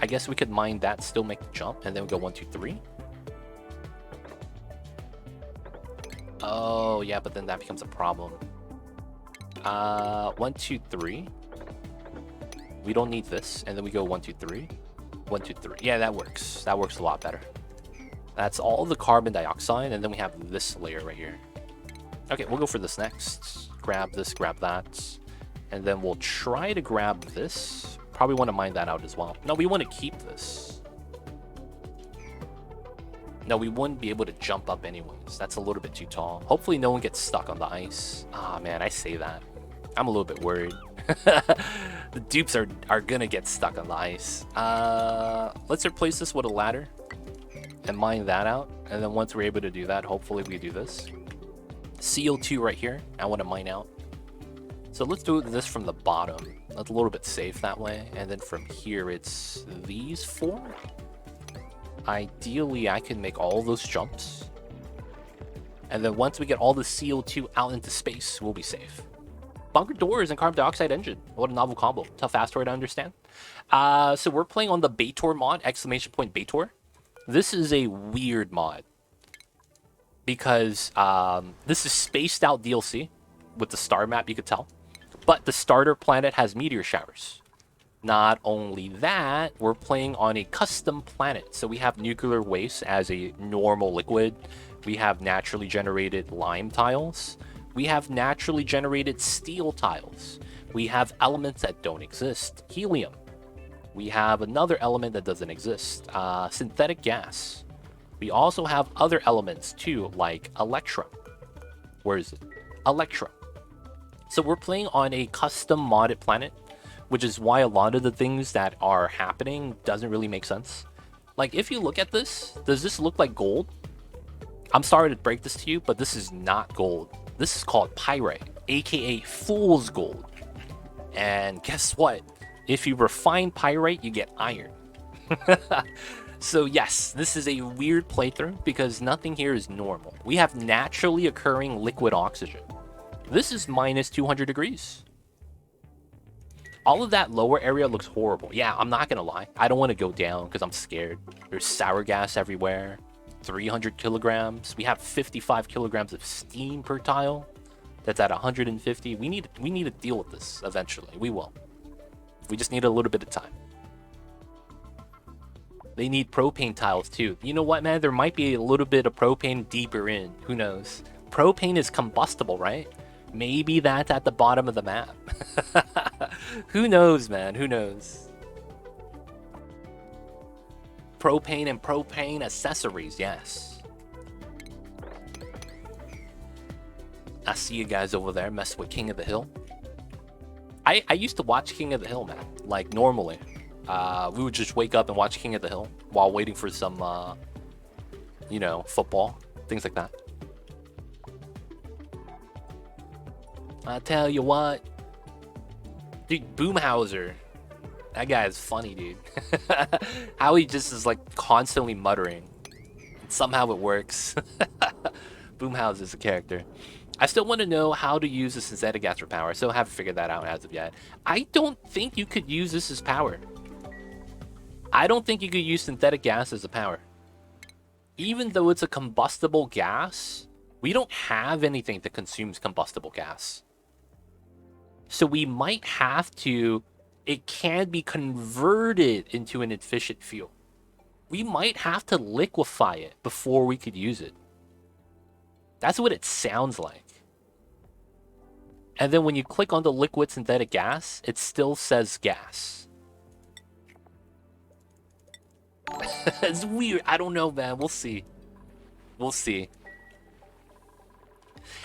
I guess we could mine that, still make the jump, and then we go 1, 2, 3. Oh, yeah, but then that becomes a problem. 1, 2, 3. We don't need this. And then we go 1, 2, 3. 1, 2, 3. Yeah, that works. That works a lot better. That's all the carbon dioxide. And then we have this layer right here. Okay, we'll go for this next. Grab this, grab that. And then we'll try to grab this. Probably want to mine that out as well. No, we want to keep this. No, we wouldn't be able to jump up anyways. That's a little bit too tall. Hopefully no one gets stuck on the ice. Ah, man, I say that. I'm a little bit worried. The dupes are gonna get stuck on the ice. Let's replace this with a ladder. And mine that out. And then once we're able to do that, hopefully we do this. CO2 right here. I want to mine out. So let's do this from the bottom. That's a little bit safe that way. And then from here, it's these 4. Ideally, I can make all those jumps. And then once we get all the CO2 out into space, we'll be safe. Bunker doors and carbon dioxide engine. What a novel combo. Tough asteroid to understand. So we're playing on the Baator mod, ! Baator. This is a weird mod. Because this is spaced out DLC with the star map, you could tell. But the starter planet has meteor showers. Not only that, we're playing on a custom planet. So we have nuclear waste as a normal liquid. We have naturally generated lime tiles. We have naturally generated steel tiles. We have elements that don't exist. Helium. We have another element that doesn't exist. Synthetic gas. We also have other elements too, like Electra. Where is it? Electra. So we're playing on a custom modded planet, which is why a lot of the things that are happening doesn't really make sense. Like, if you look at this, does this look like gold? I'm sorry to break this to you, but this is not gold. This is called pyrite, aka fool's gold. And guess what? If you refine pyrite, you get iron. So yes, this is a weird playthrough because nothing here is normal. We have naturally occurring liquid oxygen. This is minus 200 degrees. All of that lower area looks horrible. Yeah, I'm not gonna lie. I don't want to go down because I'm scared. There's sour gas everywhere. 300 kilograms. We have 55 kilograms of steam per tile. That's at 150. We need to deal with this eventually. We will. We just need a little bit of time. They need propane tiles too. You know what, man? There might be a little bit of propane deeper in. Who knows? Propane is combustible, right? Maybe that's at the bottom of the map. Who knows, man? Who knows? Propane and propane accessories, yes. I see you guys over there mess with King of the Hill. I used to watch King of the Hill, man. Like, normally. We would just wake up and watch King of the Hill while waiting for some, you know, football. Things like that. I tell you what. Dude, Boomhauser. That guy is funny, dude. How he just is, like, constantly muttering. Somehow it works. Boomhauser is a character. I still want to know how to use the synthetic gas for power. I still haven't figured that out as of yet. I don't think you could use this as power. I don't think you could use synthetic gas as a power. Even though it's a combustible gas, we don't have anything that consumes combustible gas. So we might have to... It can be converted into an efficient fuel. We might have to liquefy it before we could use it. That's what it sounds like. And then when you click on the liquid synthetic gas, it still says gas. It's weird. I don't know, man. We'll see. We'll see.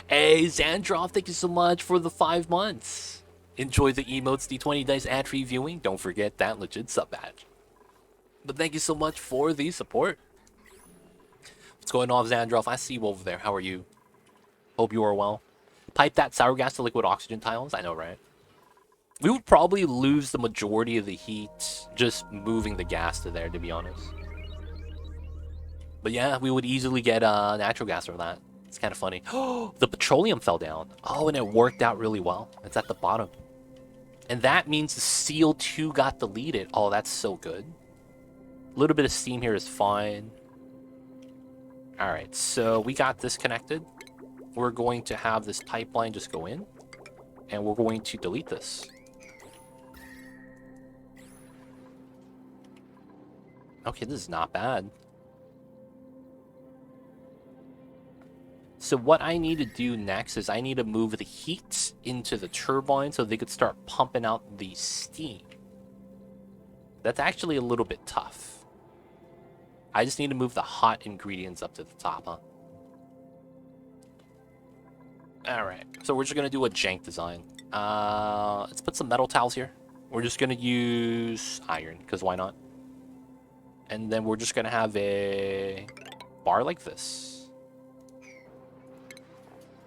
Hey, Zandroff, thank you so much for the 5 months. Enjoy the emotes, D20 dice ad-free viewing. Don't forget that legit sub badge. But thank you so much for the support. What's going on, Zandroff? I see you over there. How are you? Hope you are well. Pipe that sour gas to liquid oxygen tiles. I know, right? We would probably lose the majority of the heat just moving the gas to there, to be honest. But yeah, we would easily get natural gas from that. It's kind of funny. Oh, the petroleum fell down. Oh, and it worked out really well. It's at the bottom. And that means the CO2 got deleted. Oh, that's so good. A little bit of steam here is fine. Alright, so we got this connected. We're going to have this pipeline just go in. And we're going to delete this. Okay, this is not bad. So what I need to do next is I need to move the heat into the turbine so they could start pumping out the steam. That's actually a little bit tough. I just need to move the hot ingredients up to the top, huh? Alright, so we're just going to do a jank design. Let's put some metal tiles here. We're just going to use iron, because why not? And then we're just going to have a bar like this.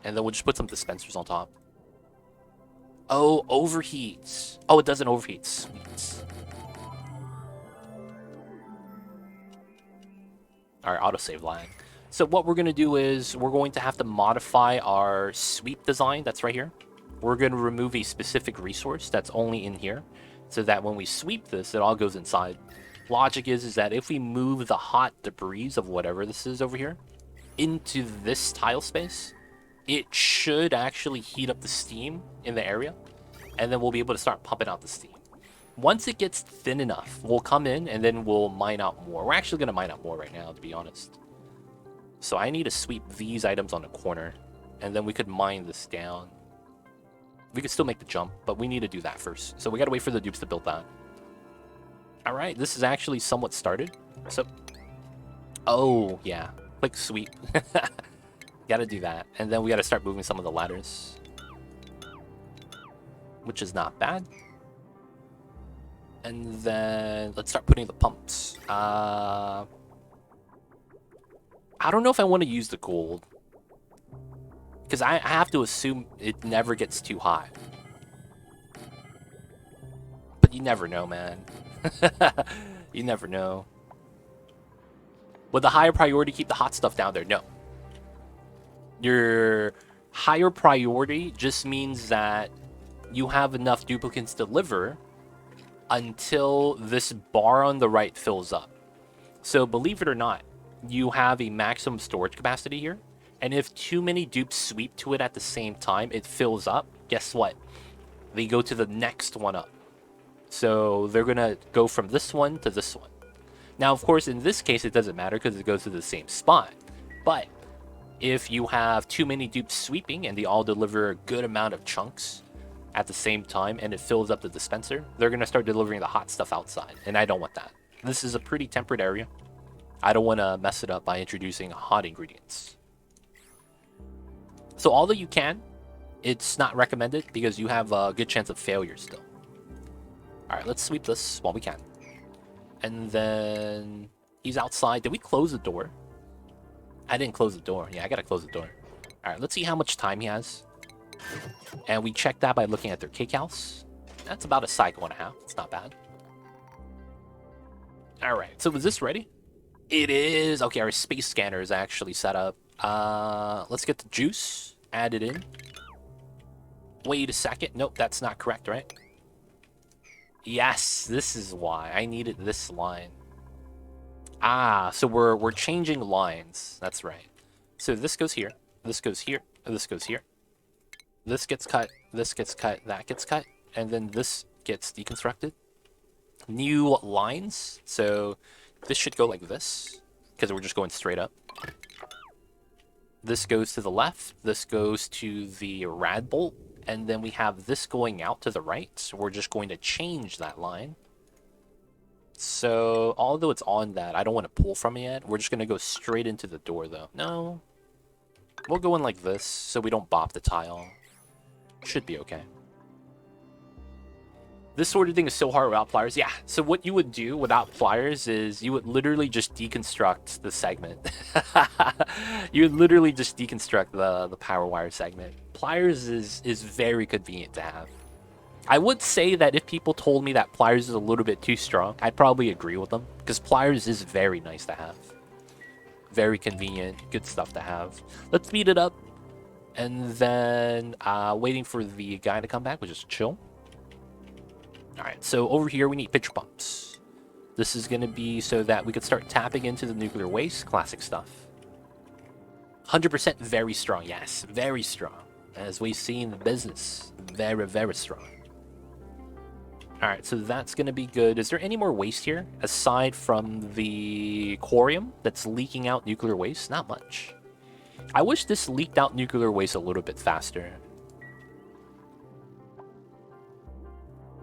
And then we'll just put some dispensers on top. Oh, overheats. Oh, it doesn't overheat. Sweet. Alright, autosave line. So what we're going to do is we're going to have to modify our sweep design that's right here. We're going to remove a specific resource that's only in here so that when we sweep this, it all goes inside. Logic is that if we move the hot debris of whatever this is over here into this tile space, it should actually heat up the steam in the area, and then we'll be able to start pumping out the steam. Once it gets thin enough, we'll come in and then we'll mine out more. We're actually going to mine out more right now, to be honest. So I need to sweep these items on the corner, and then we could mine this down. We could still make the jump, but we need to do that first. So we gotta wait for the dupes to build that. Alright, this is actually somewhat started. So, oh, yeah. Click sweep. Gotta do that. And then we gotta start moving some of the ladders. Which is not bad. And then let's start putting the pumps. I don't know if I want to use the gold. Because I have to assume it never gets too hot. But you never know, man. You never know. Would the higher priority keep the hot stuff down there? No. Your higher priority just means that you have enough duplicates to deliver until this bar on the right fills up. So believe it or not, you have a maximum storage capacity here. And if too many dupes sweep to it at the same time, it fills up. Guess what? They go to the next one up. So they're going to go from this one to this one. Now, of course, in this case, it doesn't matter because it goes to the same spot. But if you have too many dupes sweeping and they all deliver a good amount of chunks at the same time and it fills up the dispenser, they're going to start delivering the hot stuff outside. And I don't want that. This is a pretty temperate area. I don't want to mess it up by introducing hot ingredients. So although you can, it's not recommended because you have a good chance of failure still. Alright, let's sweep this while we can. And then he's outside. Did we close the door? I didn't close the door. Yeah, I gotta close the door. Alright, let's see how much time he has. And we check that by looking at their cake house. That's about a cycle and a half. It's not bad. Alright, so is this ready? It is. Okay, our space scanner is actually set up. Let's get the juice. Add it in. Wait a second. Nope, that's not correct, right? Yes, this is why. I needed this line. Ah, so we're changing lines. That's right. So this goes here. This goes here. This goes here. This gets cut. This gets cut. That gets cut. And then this gets deconstructed. New lines. So this should go like this, because we're just going straight up. This goes to the left. This goes to the rad bolt. And then we have this going out to the right. So we're just going to change that line. So although it's on that, I don't want to pull from it yet. We're just going to go straight into the door, though. No. We'll go in like this so we don't bop the tile. Should be okay. This sort of thing is so hard without pliers. Yeah, so what you would do without pliers is you would literally just deconstruct the segment. You would literally just deconstruct the power wire segment. Pliers is very convenient to have. I would say that if people told me that pliers is a little bit too strong, I'd probably agree with them, because pliers is very nice to have. Very convenient, good stuff to have. Let's speed it up. And then waiting for the guy to come back, which is chill. Alright, so over here we need pitcher pumps. This is going to be so that we could start tapping into the nuclear waste. Classic stuff. 100% very strong. Yes, very strong. As we see in the business. Very, very strong. Alright, so that's going to be good. Is there any more waste here? Aside from the aquarium that's leaking out nuclear waste? Not much. I wish this leaked out nuclear waste a little bit faster,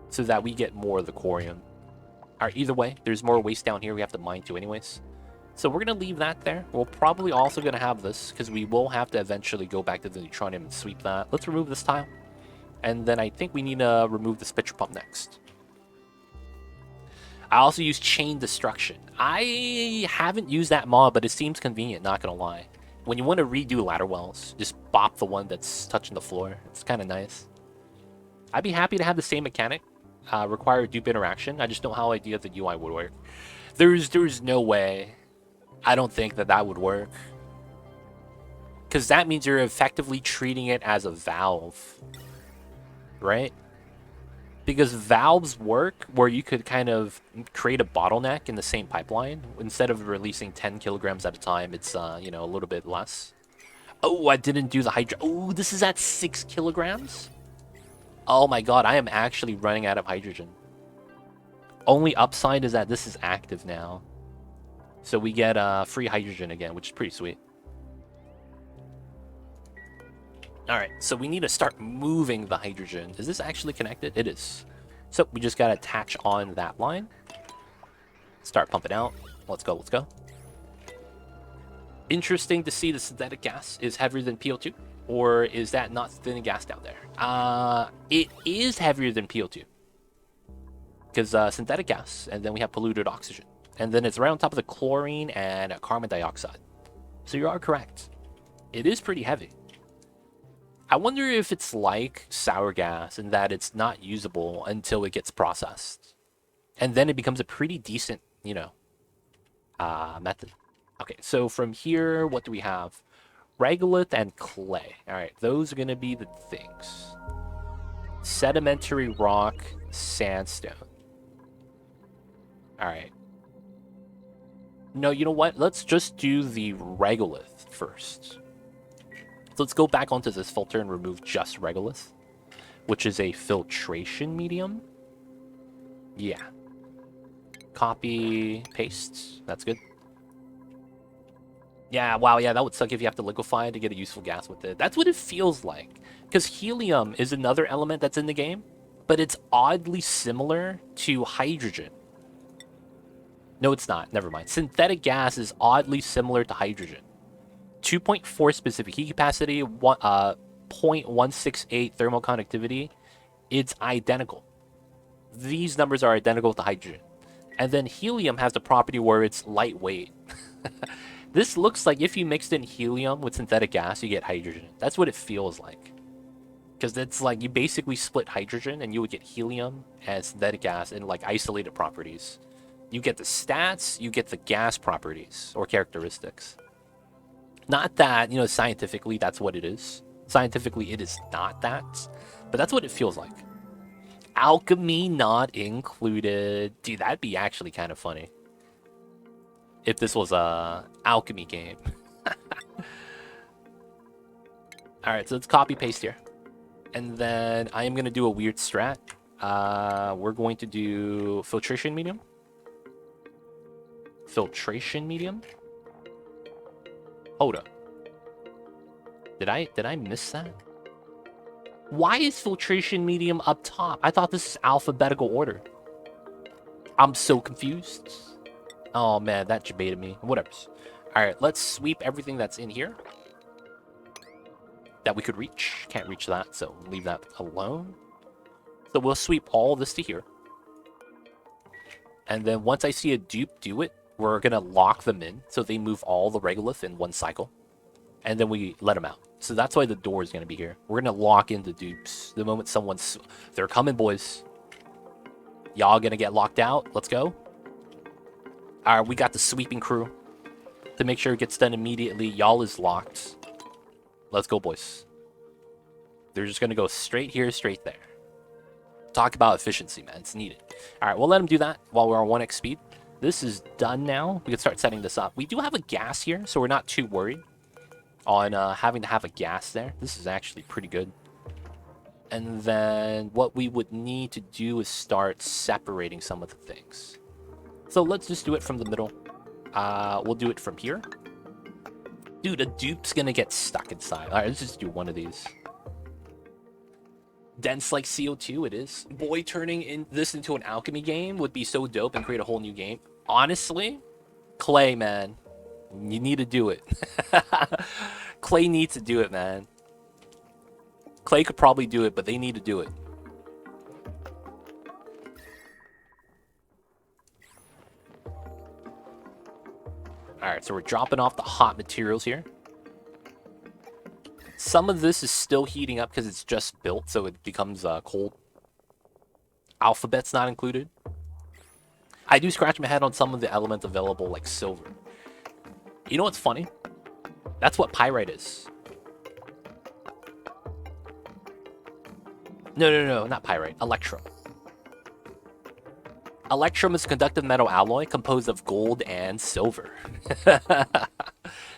so that we get more of the aquarium. Alright, either way, there's more waste down here we have to mine to anyways. So we're going to leave that there. We're probably also going to have this, because we will have to eventually go back to the neutronium and sweep that. Let's remove this tile. And then I think we need to remove this pitcher pump next. I also use chain destruction. I haven't used that mod, but it seems convenient, not going to lie. When you want to redo ladder wells, just bop the one that's touching the floor. It's kind of nice. I'd be happy to have the same mechanic. Require dupe interaction. I just don't know how idea the UI would work. There's no way. I don't think that would work. Because that means you're effectively treating it as a valve. Right? Because valves work where you could kind of create a bottleneck in the same pipeline. Instead of releasing 10 kilograms at a time, it's, you know, a little bit less. Oh, I didn't do the hydro. Oh, this is at 6 kilograms? Oh my god, I am actually running out of hydrogen. Only upside is that this is active now. So we get free hydrogen again, which is pretty sweet. Alright, so we need to start moving the hydrogen. Is this actually connected? It is. So we just gotta attach on that line. Start pumping out. Let's go, let's go. Interesting to see the synthetic gas is heavier than PO2. Or is that not thin gas down there? It is heavier than PO2. Because synthetic gas, and then we have polluted oxygen. And then it's right on top of the chlorine and carbon dioxide. So you are correct. It is pretty heavy. I wonder if it's like sour gas in that it's not usable until it gets processed. And then it becomes a pretty decent, you know, method. Okay, so from here, what do we have? Regolith and clay. All right, those are going to be the things. Sedimentary rock, sandstone. All right. No, you know what? Let's just do the regolith first. So let's go back onto this filter and remove just regolith, which is a filtration medium. Yeah. Copy, paste. That's good. Yeah, wow, yeah, that would suck if you have to liquefy it to get a useful gas with it. That's what it feels like. Because helium is another element that's in the game, but it's oddly similar to hydrogen. No, it's not. Never mind. Synthetic gas is oddly similar to hydrogen. 2.4 specific heat capacity, 0.168 thermal conductivity. It's identical. These numbers are identical to hydrogen. And then helium has the property where it's lightweight. This looks like if you mixed in helium with synthetic gas, you get hydrogen. That's what it feels like. Because it's like you basically split hydrogen and you would get helium and synthetic gas in like isolated properties. You get the stats, you get the gas properties or characteristics. Not that, you know, scientifically that's what it is. Scientifically it is not that, but that's what it feels like. Alchemy not included. Dude, that'd be actually kind of funny if this was a alchemy game. All right, so let's copy paste here. And then I am going to do a weird strat. We're going to do filtration medium. Filtration medium. Hold up. Did I miss that? Why is filtration medium up top? I thought this is alphabetical order. I'm so confused. Oh man, that debated me. Whatever. All right, let's sweep everything that's in here that we could reach. Can't reach that, so leave that alone. So we'll sweep all this to here. And then once I see a dupe do it, we're going to lock them in so they move all the regolith in one cycle. And then we let them out. So that's why the door is going to be here. We're going to lock in the dupes. The moment someone's... They're coming, boys. Y'all going to get locked out. Let's go. All right, we got the sweeping crew to make sure it gets done immediately. Y'all is locked. Let's go, boys. They're just going to go straight here, straight there. Talk about efficiency, man. It's needed. All right, we'll let them do that while we're on 1x speed. This is done now. We can start setting this up. We do have a gas here, so we're not too worried on having to have a gas there. This is actually pretty good. And then what we would need to do is start separating some of the things. So let's just do it from the middle. We'll do it from here. Dude, a dupe's gonna get stuck inside. All right, let's just do one of these. Dense like CO2, it is. Boy, turning this into an alchemy game would be so dope and create a whole new game. Honestly, Clay, man. You need to do it. Clay needs to do it, man. Clay could probably do it, but they need to do it. Alright, so we're dropping off the hot materials here. Some of this is still heating up because it's just built, so it becomes cold. Alphabet's not included. I do scratch my head on some of the elements available, like silver. You know what's funny? That's what pyrite is. No, not pyrite. Electrum. Electrum is a conductive metal alloy composed of gold and silver.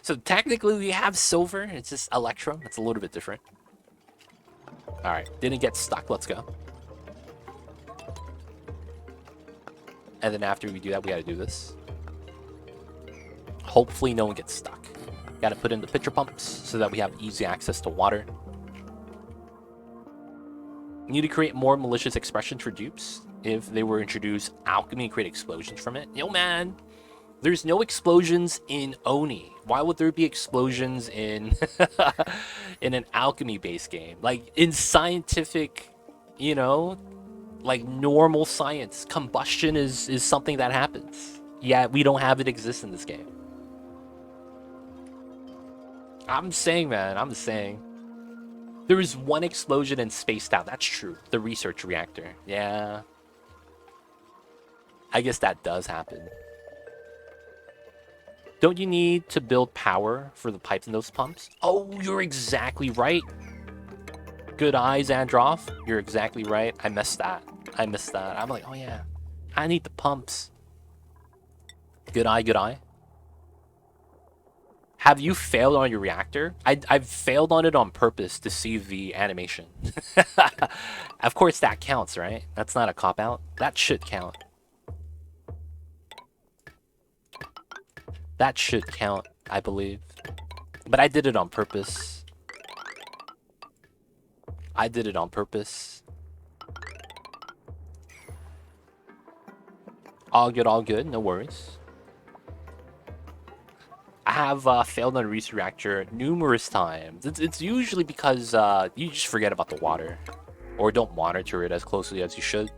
So technically we have silver, it's just electrum. It's a little bit different. Alright, didn't get stuck. Let's go. And then after we do that, we gotta do this. Hopefully no one gets stuck. Gotta put in the pitcher pumps so that we have easy access to water. Need to create more malicious expressions for dupes. If they were introduced alchemy, create explosions from it. Yo, man, there's no explosions in Oni. Why would there be explosions in in an alchemy-based game? Like in scientific, you know, like normal science, combustion is something that happens. Yeah, we don't have it exist in this game. I'm saying, man, I'm saying. There was one explosion and spaced out. That's true. The research reactor. Yeah. I guess that does happen. Don't you need to build power for the pipes in those pumps? Oh, you're exactly right. Good eyes, Androff. You're exactly right. I missed that. I missed that. I'm like, oh yeah. I need the pumps. Good eye, good eye. Have you failed on your reactor? I've failed on it on purpose to see the animation. Of course that counts, right? That's not a cop-out. That should count. That should count, I believe. But I did it on purpose. I did it on purpose. All good, no worries. I have failed on a research reactor numerous times. It's usually because you just forget about the water. Or don't monitor it as closely as you should.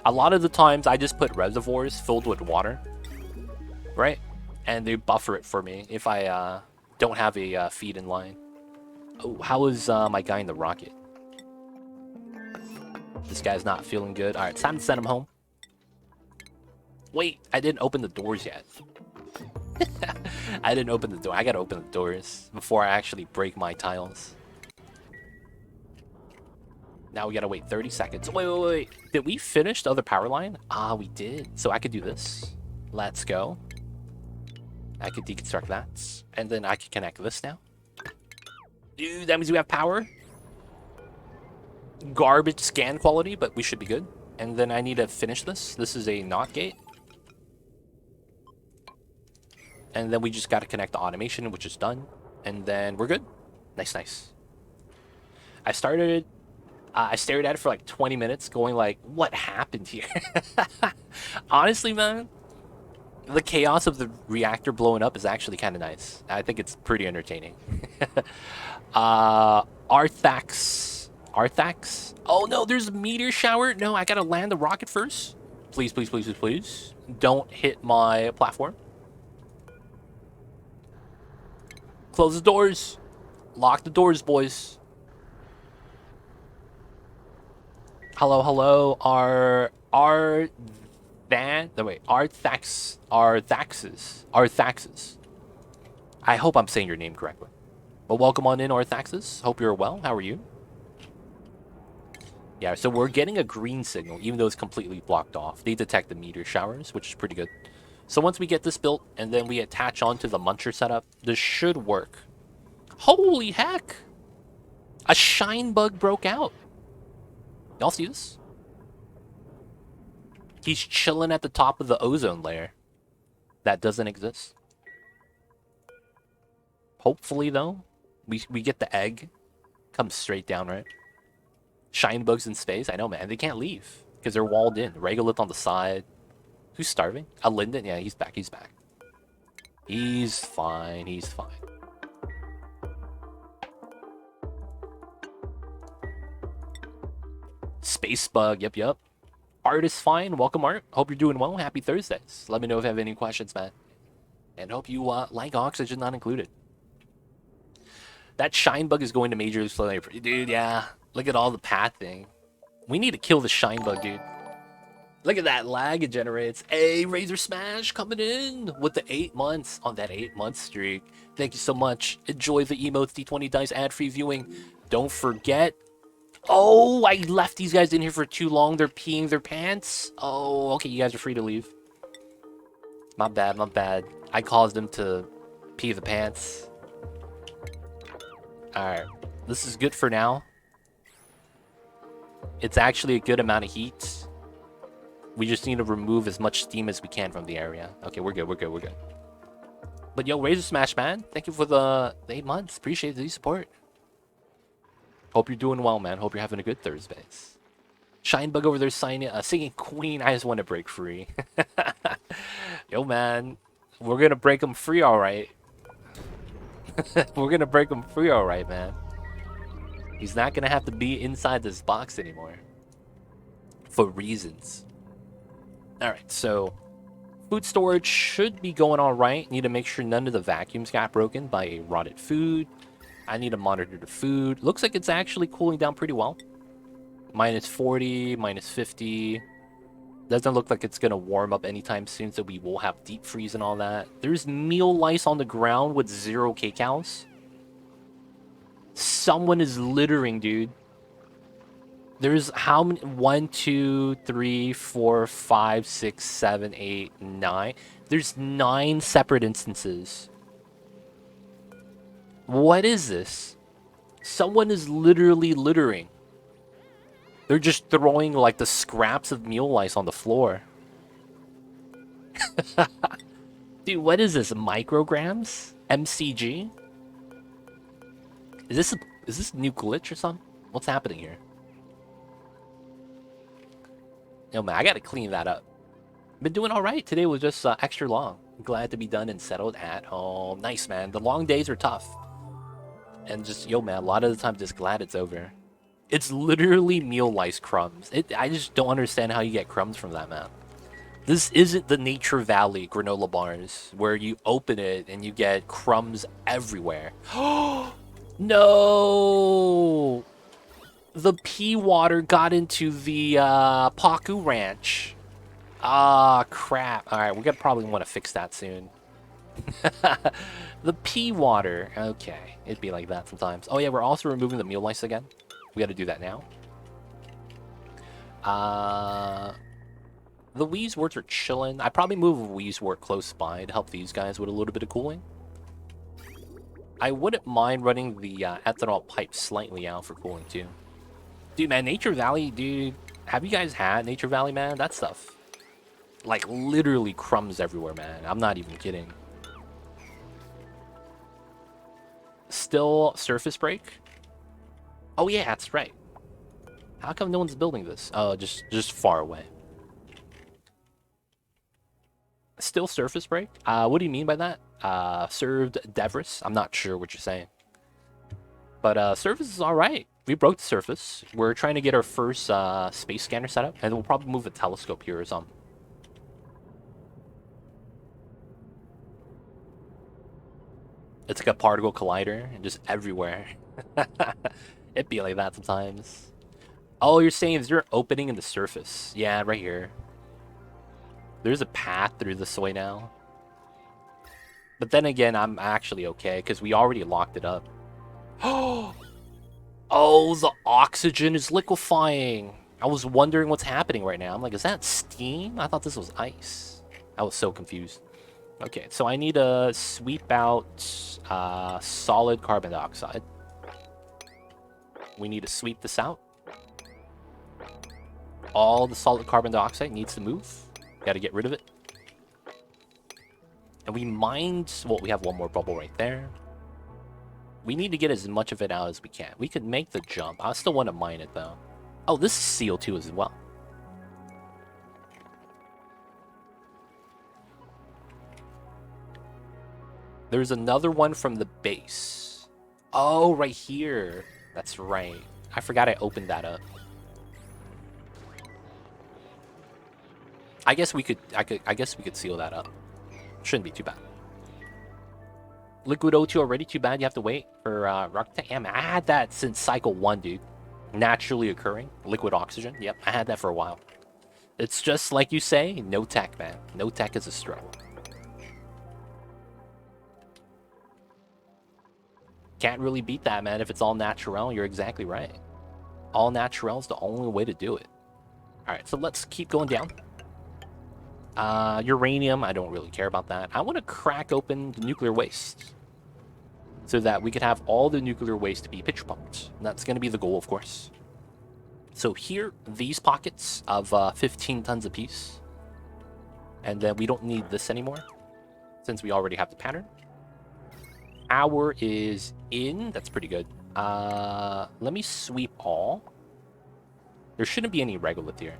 A lot of the times I just put reservoirs filled with water. Right? And they buffer it for me if I don't have a feed in line. Oh, how is my guy in the rocket? This guy's not feeling good. Alright, it's time to send him home. Wait, I didn't open the doors yet. I didn't open the door. I gotta open the doors before I actually break my tiles. Now we gotta wait 30 seconds. Wait. Did we finish the other power line? Ah, we did. So I could do this. Let's go. I could deconstruct that. And then I could connect this now. Dude, that means we have power. Garbage scan quality, but we should be good. And then I need to finish this. This is a NOT gate. And then we just got to connect the automation, which is done. And then we're good. Nice. I stared at it for like 20 minutes going like, what happened here? Honestly, man, the chaos of the reactor blowing up is actually kind of nice. I think it's pretty entertaining. Arthax. Oh no, there's a meteor shower. No, I gotta land the rocket first. Please. Don't hit my platform. Close the doors. Lock the doors, boys. Hello. Arthaxes. I hope I'm saying your name correctly. But welcome on in, Arthaxes. Hope you're well. How are you? Yeah, so we're getting a green signal, even though it's completely blocked off. They detect the meteor showers, which is pretty good. So once we get this built, and then we attach onto the muncher setup, this should work. Holy heck! A shine bug broke out. Y'all see this? He's chilling at the top of the ozone layer. That doesn't exist. Hopefully, though, we get the egg. Comes straight down, right? Shine bugs in space? I know, man. They can't leave. Because they're walled in. Regolith on the side. Who's starving? Linden? Yeah, he's back. He's fine. Space bug. Yep. Art is fine. Welcome, Art. Hope you're doing well. Happy Thursdays. Let me know if you have any questions, man. And hope you like oxygen not included. That shine bug is going to major slow. Dude, yeah. Look at all the pathing. We need to kill the shine bug, dude. Look at that lag it generates. Hey, Razor Smash coming in with the 8 months on that 8-month streak. Thank you so much. Enjoy the emotes, D20 Dice ad-free viewing. Don't forget. Oh, I left these guys in here for too long. They're peeing their pants. Oh, okay, you guys are free to leave. My bad. I caused them to pee the pants. Alright, this is good for now. It's actually a good amount of heat. We just need to remove as much steam as we can from the area. Okay, we're good. But yo, Razor Smash, man. Thank you for the 8 months. Appreciate the support. Hope you're doing well, man. Hope you're having a good Thursdays. Shinebug over there singing Queen. I just want to break free. Yo, man. We're going to break him free, all right. We're going to break him free, all right, man. He's not going to have to be inside this box anymore. For reasons. All right, so food storage should be going all right. Need to make sure none of the vacuums got broken by rotted food. I need to monitor the food. Looks like it's actually cooling down pretty well. Minus 40, minus 50. Doesn't look like it's going to warm up anytime soon, so we will have deep freeze and all that. There's meal lice on the ground with 0 kcals. Someone is littering, dude. There's how many? 1, 2, 3, 4, 5, 6, 7, 8, 9. There's 9 separate instances. What is this? Someone is literally littering. They're just throwing like the scraps of meal lice on the floor. Dude, what is this? Micrograms? MCG? Is this a new glitch or something? What's happening here? Yo, man, I gotta clean that up. Been doing all right. Today was just extra long. Glad to be done and settled at home. Nice, man. The long days are tough. And just, yo, man, a lot of the time just glad it's over. It's literally meal lice crumbs. I just don't understand how you get crumbs from that, man. This isn't the Nature Valley granola bars where you open it and you get crumbs everywhere. No! The pea water got into the Pacu ranch. Ah, crap. Alright, we're gonna probably want to fix that soon. The pea water. Okay, it'd be like that sometimes. Oh yeah, we're also removing the meal lice again. We gotta do that now. The Wheezeworts are chilling. I probably move a Wheezewort close by to help these guys with a little bit of cooling. I wouldn't mind running the ethanol pipe slightly out for cooling too. Dude, man, Nature Valley, dude. Have you guys had Nature Valley, man? That stuff. Like, literally crumbs everywhere, man. I'm not even kidding. Still surface break? Oh, yeah, that's right. How come no one's building this? Oh, just far away. Still surface break? What do you mean by that? Served Devris? I'm not sure what you're saying. But surface is all right. We broke the surface. We're trying to get our first space scanner set up, and we'll probably move a telescope here or something. It's like a particle collider, and just everywhere. It'd be like that sometimes. Oh, you're saying is there an opening in the surface? Yeah, right here. There's a path through the soy now. But then again, I'm actually okay, because we already locked it up. Oh, the oxygen is liquefying. I was wondering what's happening right now. I'm like, is that steam? I thought this was ice. I was so confused. Okay, so I need to sweep out solid carbon dioxide. We need to sweep this out. All the solid carbon dioxide needs to move. Got to get rid of it. And we mined... Well, we have one more bubble right there. We need to get as much of it out as we can. We could make the jump. I still want to mine it, though. Oh, this is CO2 as well. There's another one from the base. Oh, right here. That's right. I forgot I opened that up. I guess we could seal that up. Shouldn't be too bad. Liquid O2 already too bad. You have to wait for rock. Damn, I had that since cycle 1, dude. Naturally occurring liquid oxygen. Yep, I had that for a while. It's just like you say, no tech, man. No tech is a struggle. Can't really beat that, man. If it's all natural, you're exactly right. All natural is the only way to do it. All right, so let's keep going down. Uranium, I don't really care about that. I want to crack open the nuclear waste so that we could have all the nuclear waste to be pitch pumped. And that's going to be the goal, of course. So here, these pockets of 15 tons apiece. And then we don't need this anymore since we already have the pattern. Power is in. That's pretty good. Let me sweep all. There shouldn't be any regolith here.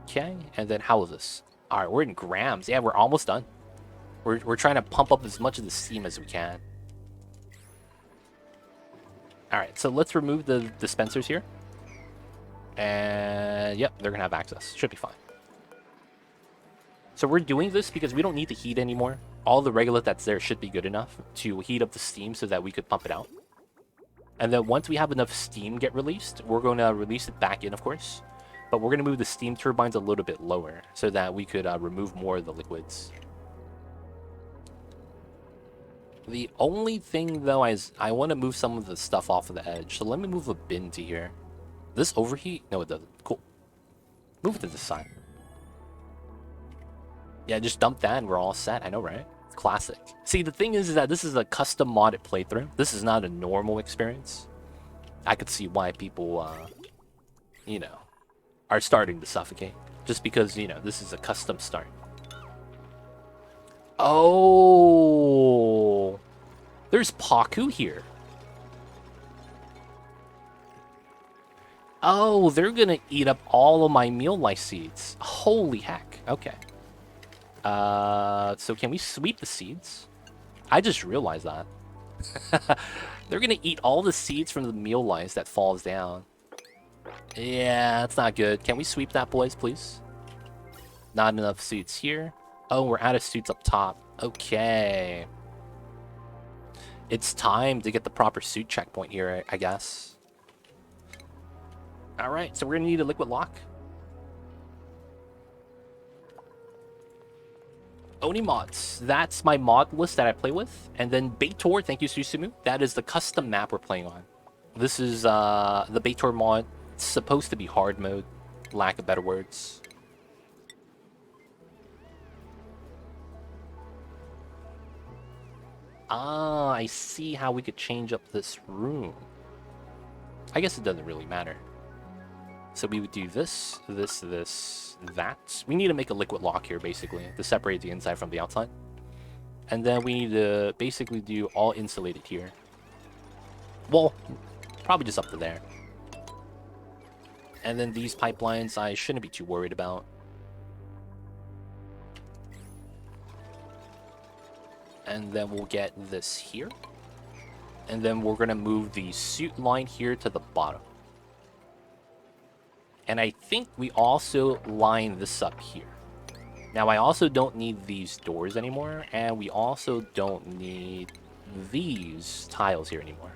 Okay, and then how is this? All right, we're in grams. Yeah, we're almost done. We're trying to pump up as much of the steam as we can. All right, so let's remove the dispensers here. And yep, they're gonna have access. Should be fine. So we're doing this because we don't need the heat anymore. All the regolith that's there should be good enough to heat up the steam so that we could pump it out. And then once we have enough steam get released, we're going to release it back in, of course. But we're going to move the steam turbines a little bit lower so that we could remove more of the liquids. The only thing, though, is I want to move some of the stuff off of the edge. So let me move a bin to here. This overheat? No, it doesn't. Cool. Move it to this side. Yeah, just dump that and we're all set. I know, right? Classic. See, the thing is that this is a custom modded playthrough. This is not a normal experience. I could see why people, you know, are starting to suffocate. Just because, you know, this is a custom start. Oh, there's Pacu here. Oh, they're gonna eat up all of my meal lice seeds. Holy heck. Okay. So can we sweep the seeds? I just realized that. They're gonna eat all the seeds from the meal lice that falls down. Yeah, that's not good. Can we sweep that, boys, please? Not enough seeds here. Oh, we're out of seeds up top. Okay. It's time to get the proper suit checkpoint here, I guess. Alright, so we're gonna need a liquid lock. Oni mods. That's my mod list that I play with. And then Baator, thank you, Susumu. That is the custom map we're playing on. This is the Baator mod. It's supposed to be hard mode, lack of better words. Ah, I see how we could change up this room. I guess it doesn't really matter. So we would do this, that. We need to make a liquid lock here, basically, to separate the inside from the outside. And then we need to basically do all insulated here. Well, probably just up to there. And then these pipelines I shouldn't be too worried about. And then we'll get this here. And then we're going to move the suit line here to the bottom. And I think we also line this up here. Now, I also don't need these doors anymore. And we also don't need these tiles here anymore.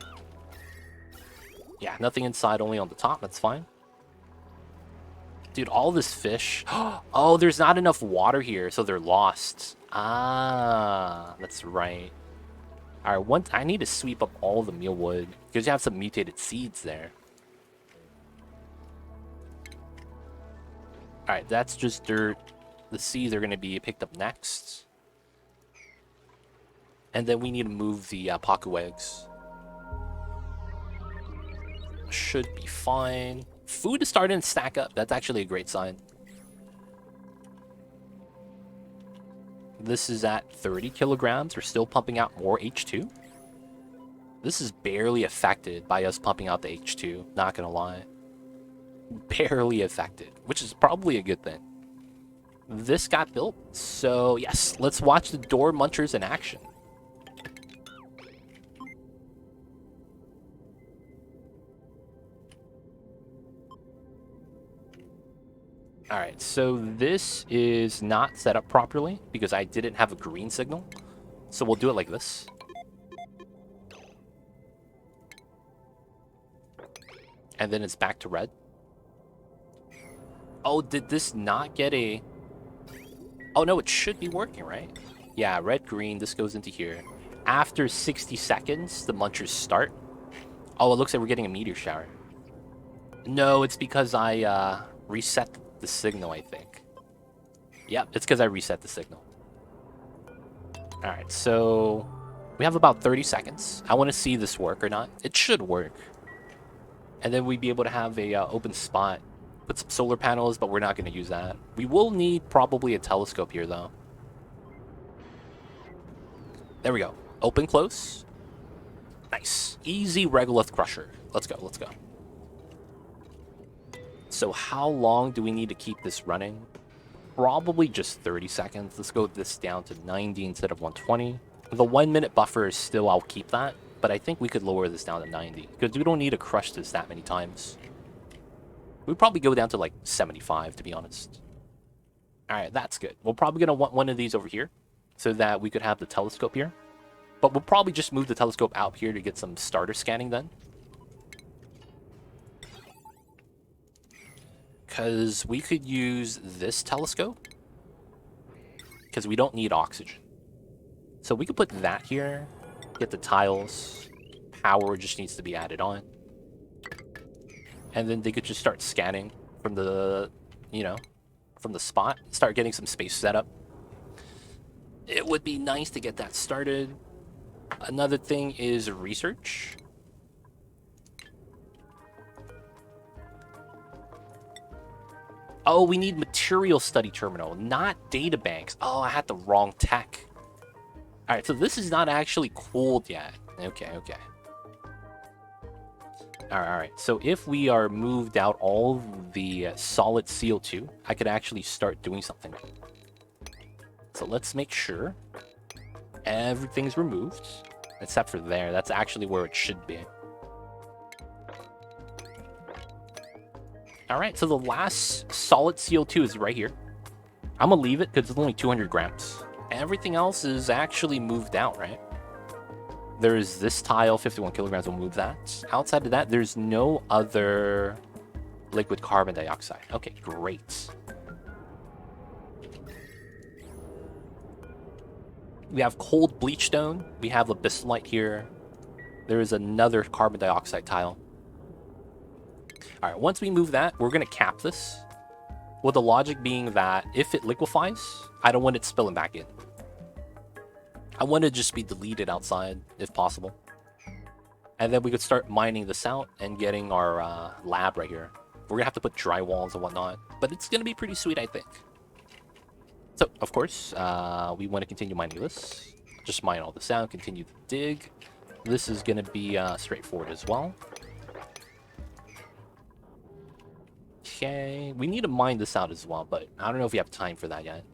Yeah, nothing inside, only on the top. That's fine. Dude, all this fish. Oh, there's not enough water here, so they're lost. Ah, that's right. All right, I need to sweep up all the mealwood because you have some mutated seeds there. All right, that's just dirt. The seeds are going to be picked up next. And then we need to move the Pacu eggs. Should be fine. Food is starting to stack up. That's actually a great sign. This is at 30 kilograms. We're still pumping out more H2. This is barely affected by us pumping out the H2. Not gonna lie. Barely affected, which is probably a good thing. This got built. So yes, let's watch the door munchers in action. Alright, so this is not set up properly because I didn't have a green signal. So we'll do it like this. And then it's back to red. Oh, did this not get a... Oh no, it should be working, right? Yeah, red, green, this goes into here. After 60 seconds, the munchers start. Oh, it looks like we're getting a meteor shower. No, it's because I reset the signal, I think. Yep, it's because I reset the signal. Alright, so we have about 30 seconds. I want to see this work or not. It should work. And then we'd be able to have a open spot. Put some solar panels, but we're not going to use that. We will need probably a telescope here, though. There we go. Open, close. Nice. Easy Regolith crusher. Let's go, let's go. So how long do we need to keep this running? Probably just 30 seconds. Let's go this down to 90 instead of 120. The 1 minute buffer is still, I'll keep that, but I think we could lower this down to 90 because we don't need to crush this that many times. We'd probably go down to like 75 to be honest. All right, that's good. We're probably gonna want one of these over here so that we could have the telescope here. But we'll probably just move the telescope out here to get some starter scanning done. Because we could use this telescope. Because we don't need oxygen. So we could put that here. Get the tiles. Power just needs to be added on. And then they could just start scanning from the, from the spot. Start getting some space set up. It would be nice to get that started. Another thing is research. Oh, we need material study terminal, not data banks. Oh, I had the wrong tech. All right, so this is not actually cooled yet. Okay. All right. So if we are moved out all the solid CO2, I could actually start doing something. So let's make sure everything's removed, except for there. That's actually where it should be. All right, so the last solid CO2 is right here. I'm gonna leave it because it's only 200 grams. Everything else is actually moved out, right? There's this tile, 51 kilograms, we'll move that. Outside of that, there's no other liquid carbon dioxide. Okay, great. We have cold bleach stone. We have abyssallite here. There is another carbon dioxide tile. All right, once we move that, we're going to cap this. With the logic being that if it liquefies, I don't want it spilling back in. I want it to just be deleted outside, if possible. And then we could start mining this out and getting our lab right here. We're going to have to put drywalls and whatnot, but it's going to be pretty sweet, I think. So, of course, we want to continue mining this. Just mine all this out, continue to dig. This is going to be straightforward as well. Okay, we need to mine this out as well, but I don't know if we have time for that yet.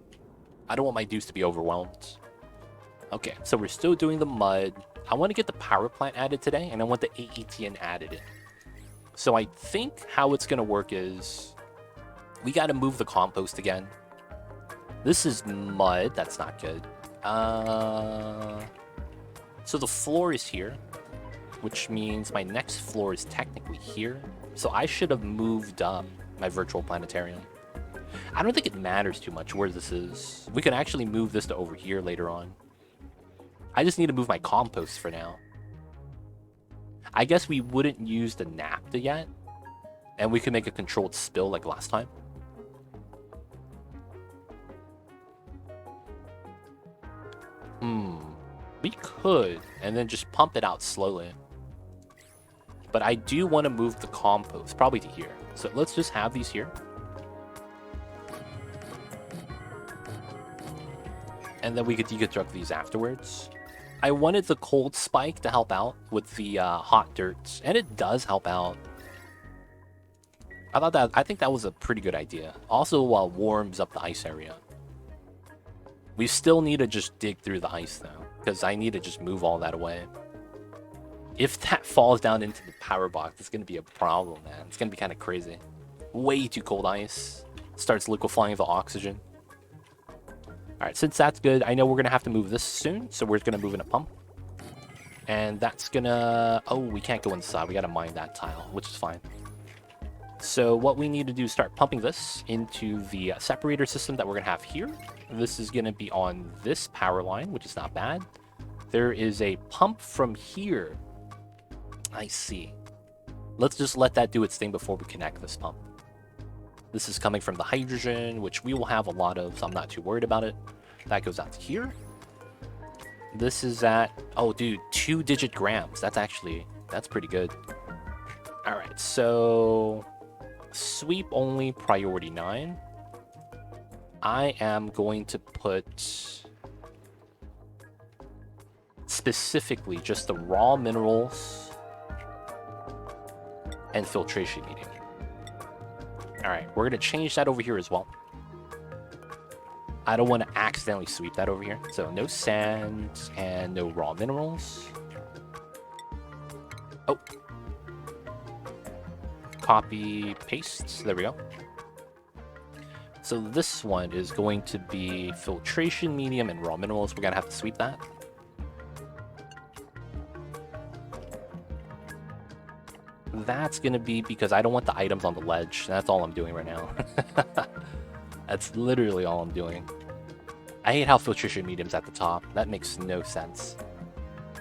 I don't want my dudes to be overwhelmed. Okay, so we're still doing the mud. I want to get the power plant added today, and I want the AETN added in. So I think how it's going to work is we got to move the compost again. This is mud. That's not good. So the floor is here, which means my next floor is technically here. So I should have moved up my virtual planetarium. I don't think it matters too much where this is. We can actually move this to over here later on. I just need to move my compost for now. I guess we wouldn't use the naphtha yet. And we could make a controlled spill like last time. We could, and then just pump it out slowly. But I do want to move the compost, probably to here. So let's just have these here. And then we could deconstruct these afterwards. I wanted the cold spike to help out with the hot dirt, and it does help out. I think that was a pretty good idea. Also, warms up the ice area. We still need to just dig through the ice though, because I need to just move all that away. If that falls down into the power box, it's going to be a problem, man. It's going to be kind of crazy. Way too cold ice. Starts liquefying the oxygen. Alright, since that's good, I know we're going to have to move this soon, so we're going to move in a pump. And that's going to... Oh, we can't go inside. We got to mine that tile, which is fine. So what we need to do is start pumping this into the separator system that we're going to have here. This is going to be on this power line, which is not bad. There is a pump from here. I see. Let's just let that do its thing before we connect this pump. This is coming from the hydrogen, which we will have a lot of, so I'm not too worried about it. That goes out to here. This is at, oh dude, 2-digit grams. That's pretty good. All right, so sweep only priority 9. I am going to put specifically just the raw minerals and filtration medium. Alright, we're going to change that over here as well. I don't want to accidentally sweep that over here. So no sand and no raw minerals. Oh. Copy, paste. There we go. So this one is going to be filtration medium and raw minerals. We're going to have to sweep that. That's going to be because I don't want the items on the ledge. That's all I'm doing right now. That's literally all I'm doing. I hate how filtration medium's at the top. That makes no sense.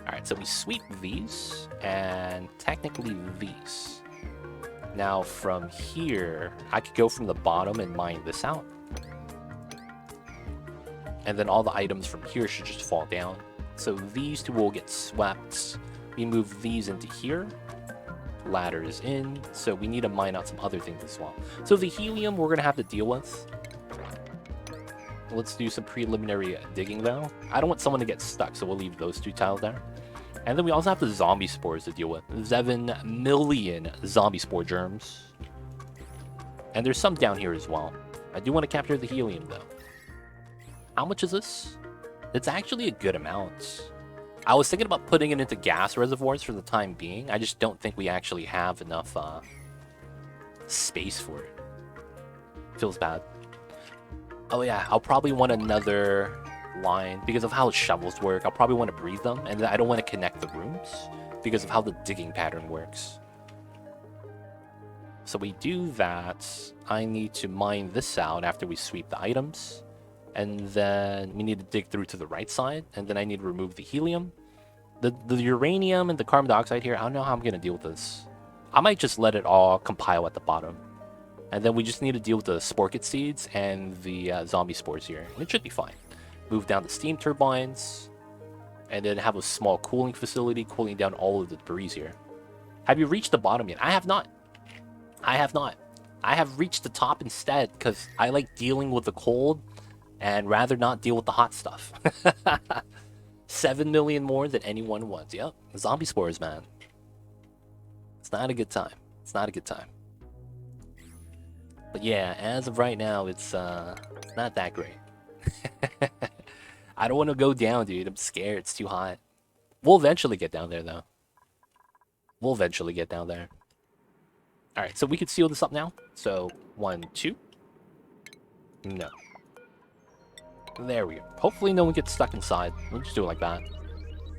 Alright, so we sweep these, and technically these. Now from here, I could go from the bottom and mine this out. And then all the items from here should just fall down. So these two will get swept. We move these into here. Ladders in. So we need to mine out some other things as well. So the helium we're going to have to deal with. Let's do some preliminary digging though. I don't want someone to get stuck, so we'll leave those two tiles there. And then we also have the zombie spores to deal with. 7 million zombie spore germs. And there's some down here as well. I do want to capture the helium though. How much is this? It's actually a good amount. I was thinking about putting it into gas reservoirs for the time being. I just don't think we actually have enough space for it. Feels bad. Oh yeah, I'll probably want another line because of how shovels work. I'll probably want to breathe them, and I don't want to connect the rooms because of how the digging pattern works. So we do that. I need to mine this out after we sweep the items, and then we need to dig through to the right side, and then I need to remove the helium. The uranium and the carbon dioxide here, I don't know how I'm going to deal with this. I might just let it all compile at the bottom. And then we just need to deal with the sporkit seeds and the zombie spores here. And it should be fine. Move down the steam turbines. And then have a small cooling facility cooling down all of the debris here. Have you reached the bottom yet? I have not. I have not. I have reached the top instead because I like dealing with the cold and rather not deal with the hot stuff. 7 million more than anyone wants. Yep. Zombie spores, man. It's not a good time. It's not a good time. But yeah, as of right now, it's not that great. I don't want to go down, dude. I'm scared. It's too hot. We'll eventually get down there, though. We'll eventually get down there. Alright, so we can seal this up now. So, 1, 2. No. There we go. Hopefully no one gets stuck inside. We'll just do it like that.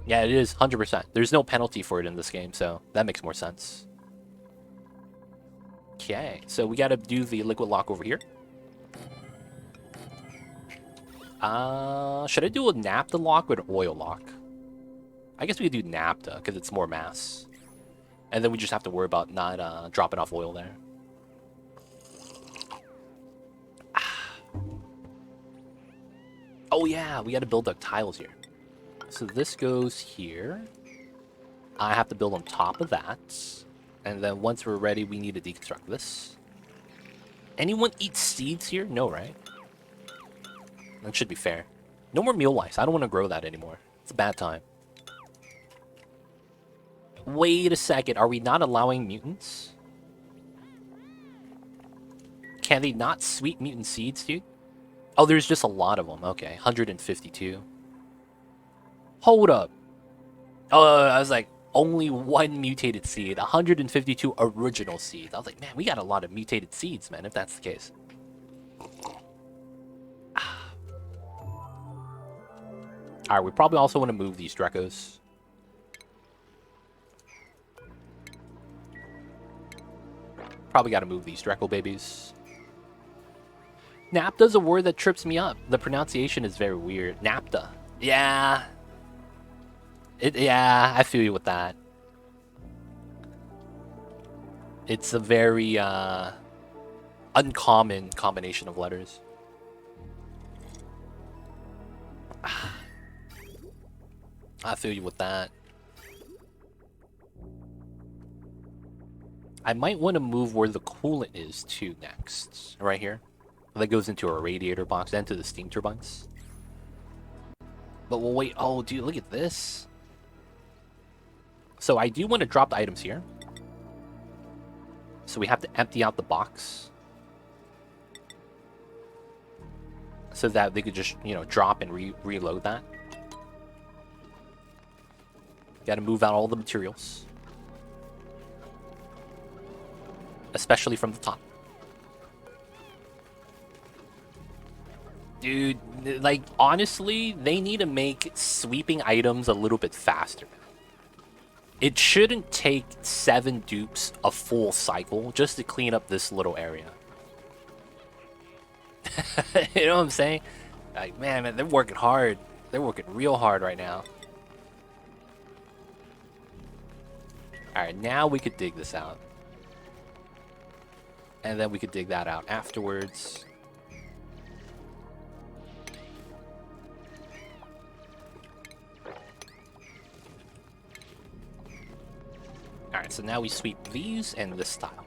Yeah, it is 100%. There's no penalty for it in this game, so that makes more sense. Okay, so we gotta do the liquid lock over here. Should I do a naphtha lock or an oil lock? I guess we could do naphtha because it's more mass. And then we just have to worry about not dropping off oil there. Oh yeah, we gotta build up tiles here. So this goes here. I have to build on top of that. And then once we're ready, we need to deconstruct this. Anyone eat seeds here? No, right? That should be fair. No more meal lice. I don't want to grow that anymore. It's a bad time. Wait a second. Are we not allowing mutants? Can they not sweep mutant seeds, dude? Oh, there's just a lot of them. Okay, 152. Hold up. Oh, I was like, only one mutated seed, 152 original seeds. I was like, man, we got a lot of mutated seeds, man, if that's the case. Alright, we probably also want to move these Drecos. Probably got to move these Dreco babies. Naphtha's a word that trips me up. The pronunciation is very weird. Naphtha. Yeah. Yeah, I feel you with that. It's a very uncommon combination of letters. I feel you with that. I might want to move where the coolant is too next. Right here. That goes into a radiator box, then to the steam turbines. But we'll wait. Oh, dude, look at this. So I do want to drop the items here. So we have to empty out the box. so that they could just, you know, drop and reload that. Gotta move out all the materials. Especially from the top. Dude, like, honestly, they need to make sweeping items a little bit faster. It shouldn't take 7 dupes a full cycle just to clean up this little area. You know what I'm saying? Like, man, they're working hard. They're working real hard right now. Alright, now we could dig this out. And then we could dig that out afterwards. Alright, so now we sweep these and this tile.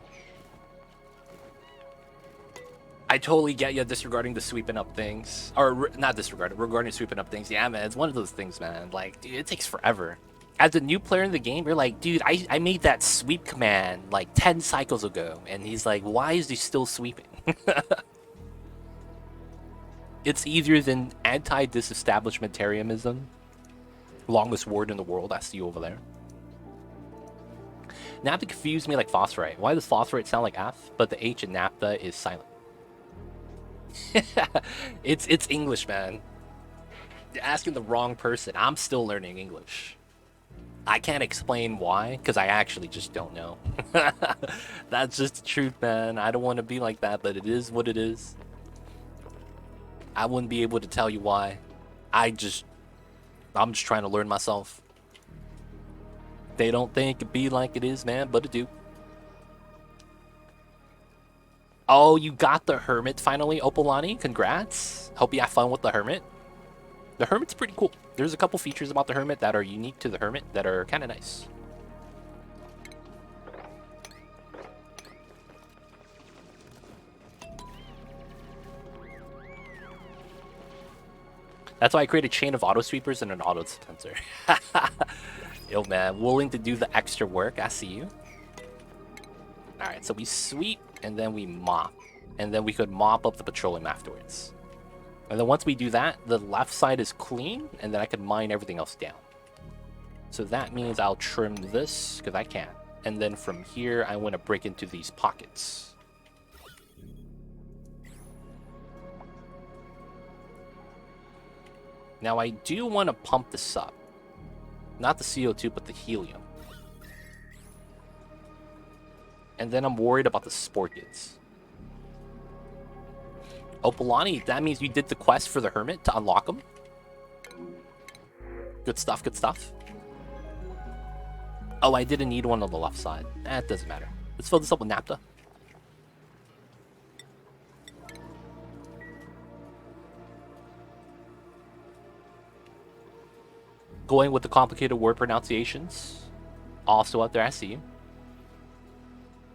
I totally get you disregarding the sweeping up things. Or, not disregarding, regarding sweeping up things. Yeah, man, it's one of those things, man. Like, dude, it takes forever. As a new player in the game, you're like, dude, I made that sweep command like 10 cycles ago. And he's like, why is he still sweeping? It's easier than anti-disestablishmentarianism. Longest word in the world, I see you over there. Naphtha confused me like phosphorite. Why does phosphorite sound like F, but the H in naphtha is silent? It's English, man. You're asking the wrong person. I'm still learning English. I can't explain why, because I actually just don't know. That's just the truth, man. I don't want to be like that, but it is what it is. I wouldn't be able to tell you why. I'm just trying to learn myself. They don't think it be like it is, man, but it do. Oh, you got the Hermit finally, Opalani. Congrats. Hope you have fun with the Hermit. The Hermit's pretty cool. There's a couple features about the Hermit that are unique to the Hermit that are kind of nice. That's why I created a chain of auto sweepers and an auto dispenser. Yo, man, willing to do the extra work. I see you. Alright, so we sweep and then we mop. And then we could mop up the petroleum afterwards. And then once we do that, the left side is clean, and then I can mine everything else down. So that means I'll trim this, because I can. And then from here, I want to break into these pockets. Now I do want to pump this up. Not the CO2, but the helium. And then I'm worried about the Sporkids. Opalani, that means you did the quest for the Hermit to unlock them. Good stuff, good stuff. Oh, I didn't need one on the left side. It doesn't matter. Let's fill this up with naphtha. Going with the complicated word pronunciations. Also out there, I see you.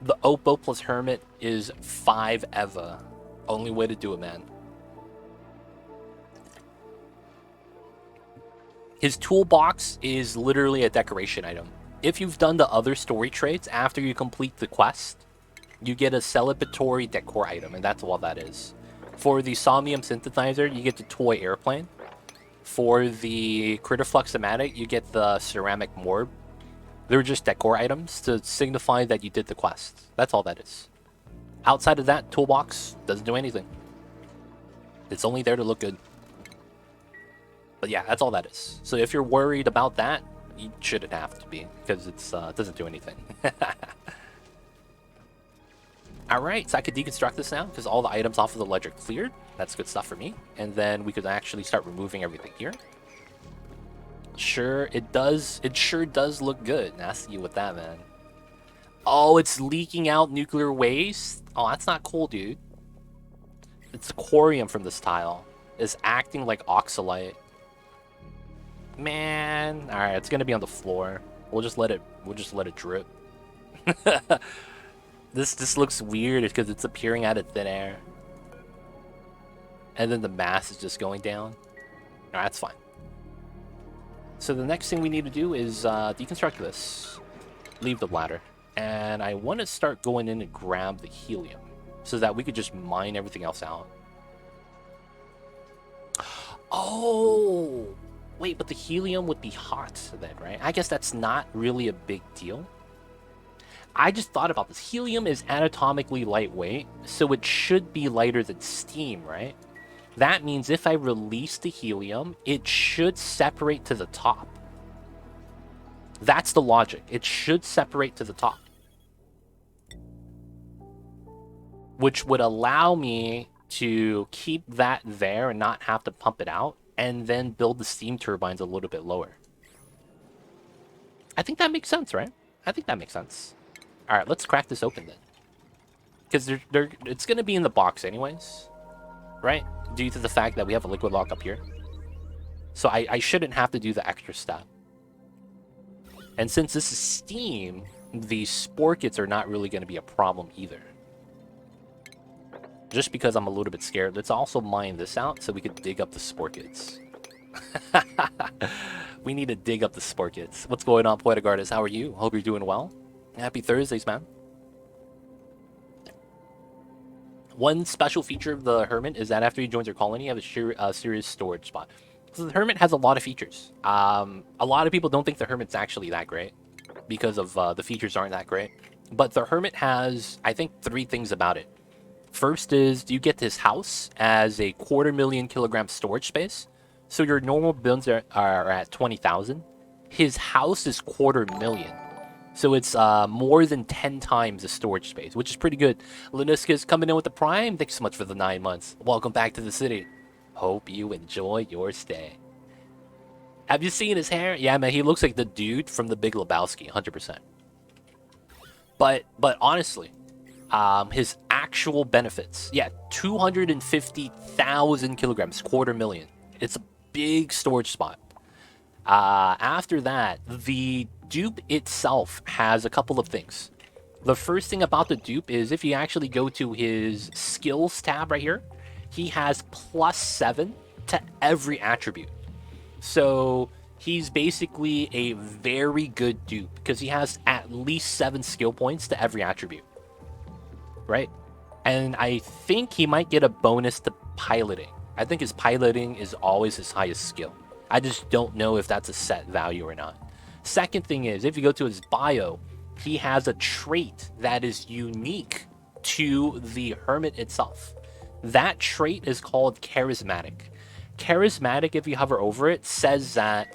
The Oppo plus Hermit is 5 Eva. Only way to do it, man. His toolbox is literally a decoration item. If you've done the other story traits after you complete the quest, you get a celebratory decor item, and that's all that is. For the Somnium Synthesizer, you get the toy airplane. For the Critterflux Somatic, you get the ceramic morb. They're just decor items to signify that you did the quest. That's all that is. Outside of that, toolbox doesn't do anything. It's only there to look good. But yeah, that's all that is. So if you're worried about that, you shouldn't have to be, because it doesn't do anything. Alright, so I could deconstruct this now, because all the items off of the ledger cleared. That's good stuff for me. And then we could actually start removing everything here. Sure, it does. It sure does look good. I see you with that, man. Oh, it's leaking out nuclear waste? Oh, that's not cool, dude. It's the corium from this tile. It's acting like oxalite. Man. Alright, it's gonna be on the floor. We'll just let it drip. This looks weird because it's appearing out of thin air. And then the mass is just going down. Alright, that's fine. So the next thing we need to do is deconstruct this. Leave the ladder. And I want to start going in and grab the helium so that we could just mine everything else out. Oh, wait, but the helium would be hot then, right? I guess that's not really a big deal. I just thought about this. Helium is anatomically lightweight, so it should be lighter than steam, right? That means if I release the helium, it should separate to the top. That's the logic. It should separate to the top. Which would allow me to keep that there and not have to pump it out, and then build the steam turbines a little bit lower. I think that makes sense, right? I think that makes sense. All right, let's crack this open then. Because it's going to be in the box anyways, right? Due to the fact that we have a liquid lock up here. So I shouldn't have to do the extra step. And since this is steam, the spore kits are not really going to be a problem either. Just because I'm a little bit scared, let's also mine this out so we could dig up the spore kits. We need to dig up the spore kits. What's going on, Poetic Artist? How are you? Hope you're doing well. Happy Thursdays, man. One special feature of the Hermit is that after you join your colony, you have a serious storage spot. So the Hermit has a lot of features. A lot of people don't think the Hermit's actually that great because of the features aren't that great. But the Hermit has, I think, 3 things about it. First is you get this house as a 250,000 kilogram storage space. So your normal bins are at 20,000. His house is 250,000. So it's more than 10 times the storage space, which is pretty good. Luniska's coming in with the Prime. Thanks so much for the 9 months. Welcome back to the city. Hope you enjoy your stay. Have you seen his hair? Yeah, man, he looks like the dude from The Big Lebowski, 100%. But honestly, his actual benefits, yeah, 250,000 kilograms, 250,000. It's a big storage spot. After that, the dupe itself has a couple of things. The first thing about the dupe is if you actually go to his skills tab right here, he has +7 to every attribute. So he's basically a very good dupe because he has at least 7 skill points to every attribute. Right? And I think he might get a bonus to piloting. I think his piloting is always his highest skill. I just don't know if that's a set value or not. Second thing is, if you go to his bio, he has a trait that is unique to the Hermit itself. That trait is called charismatic. Charismatic, if you hover over it, says that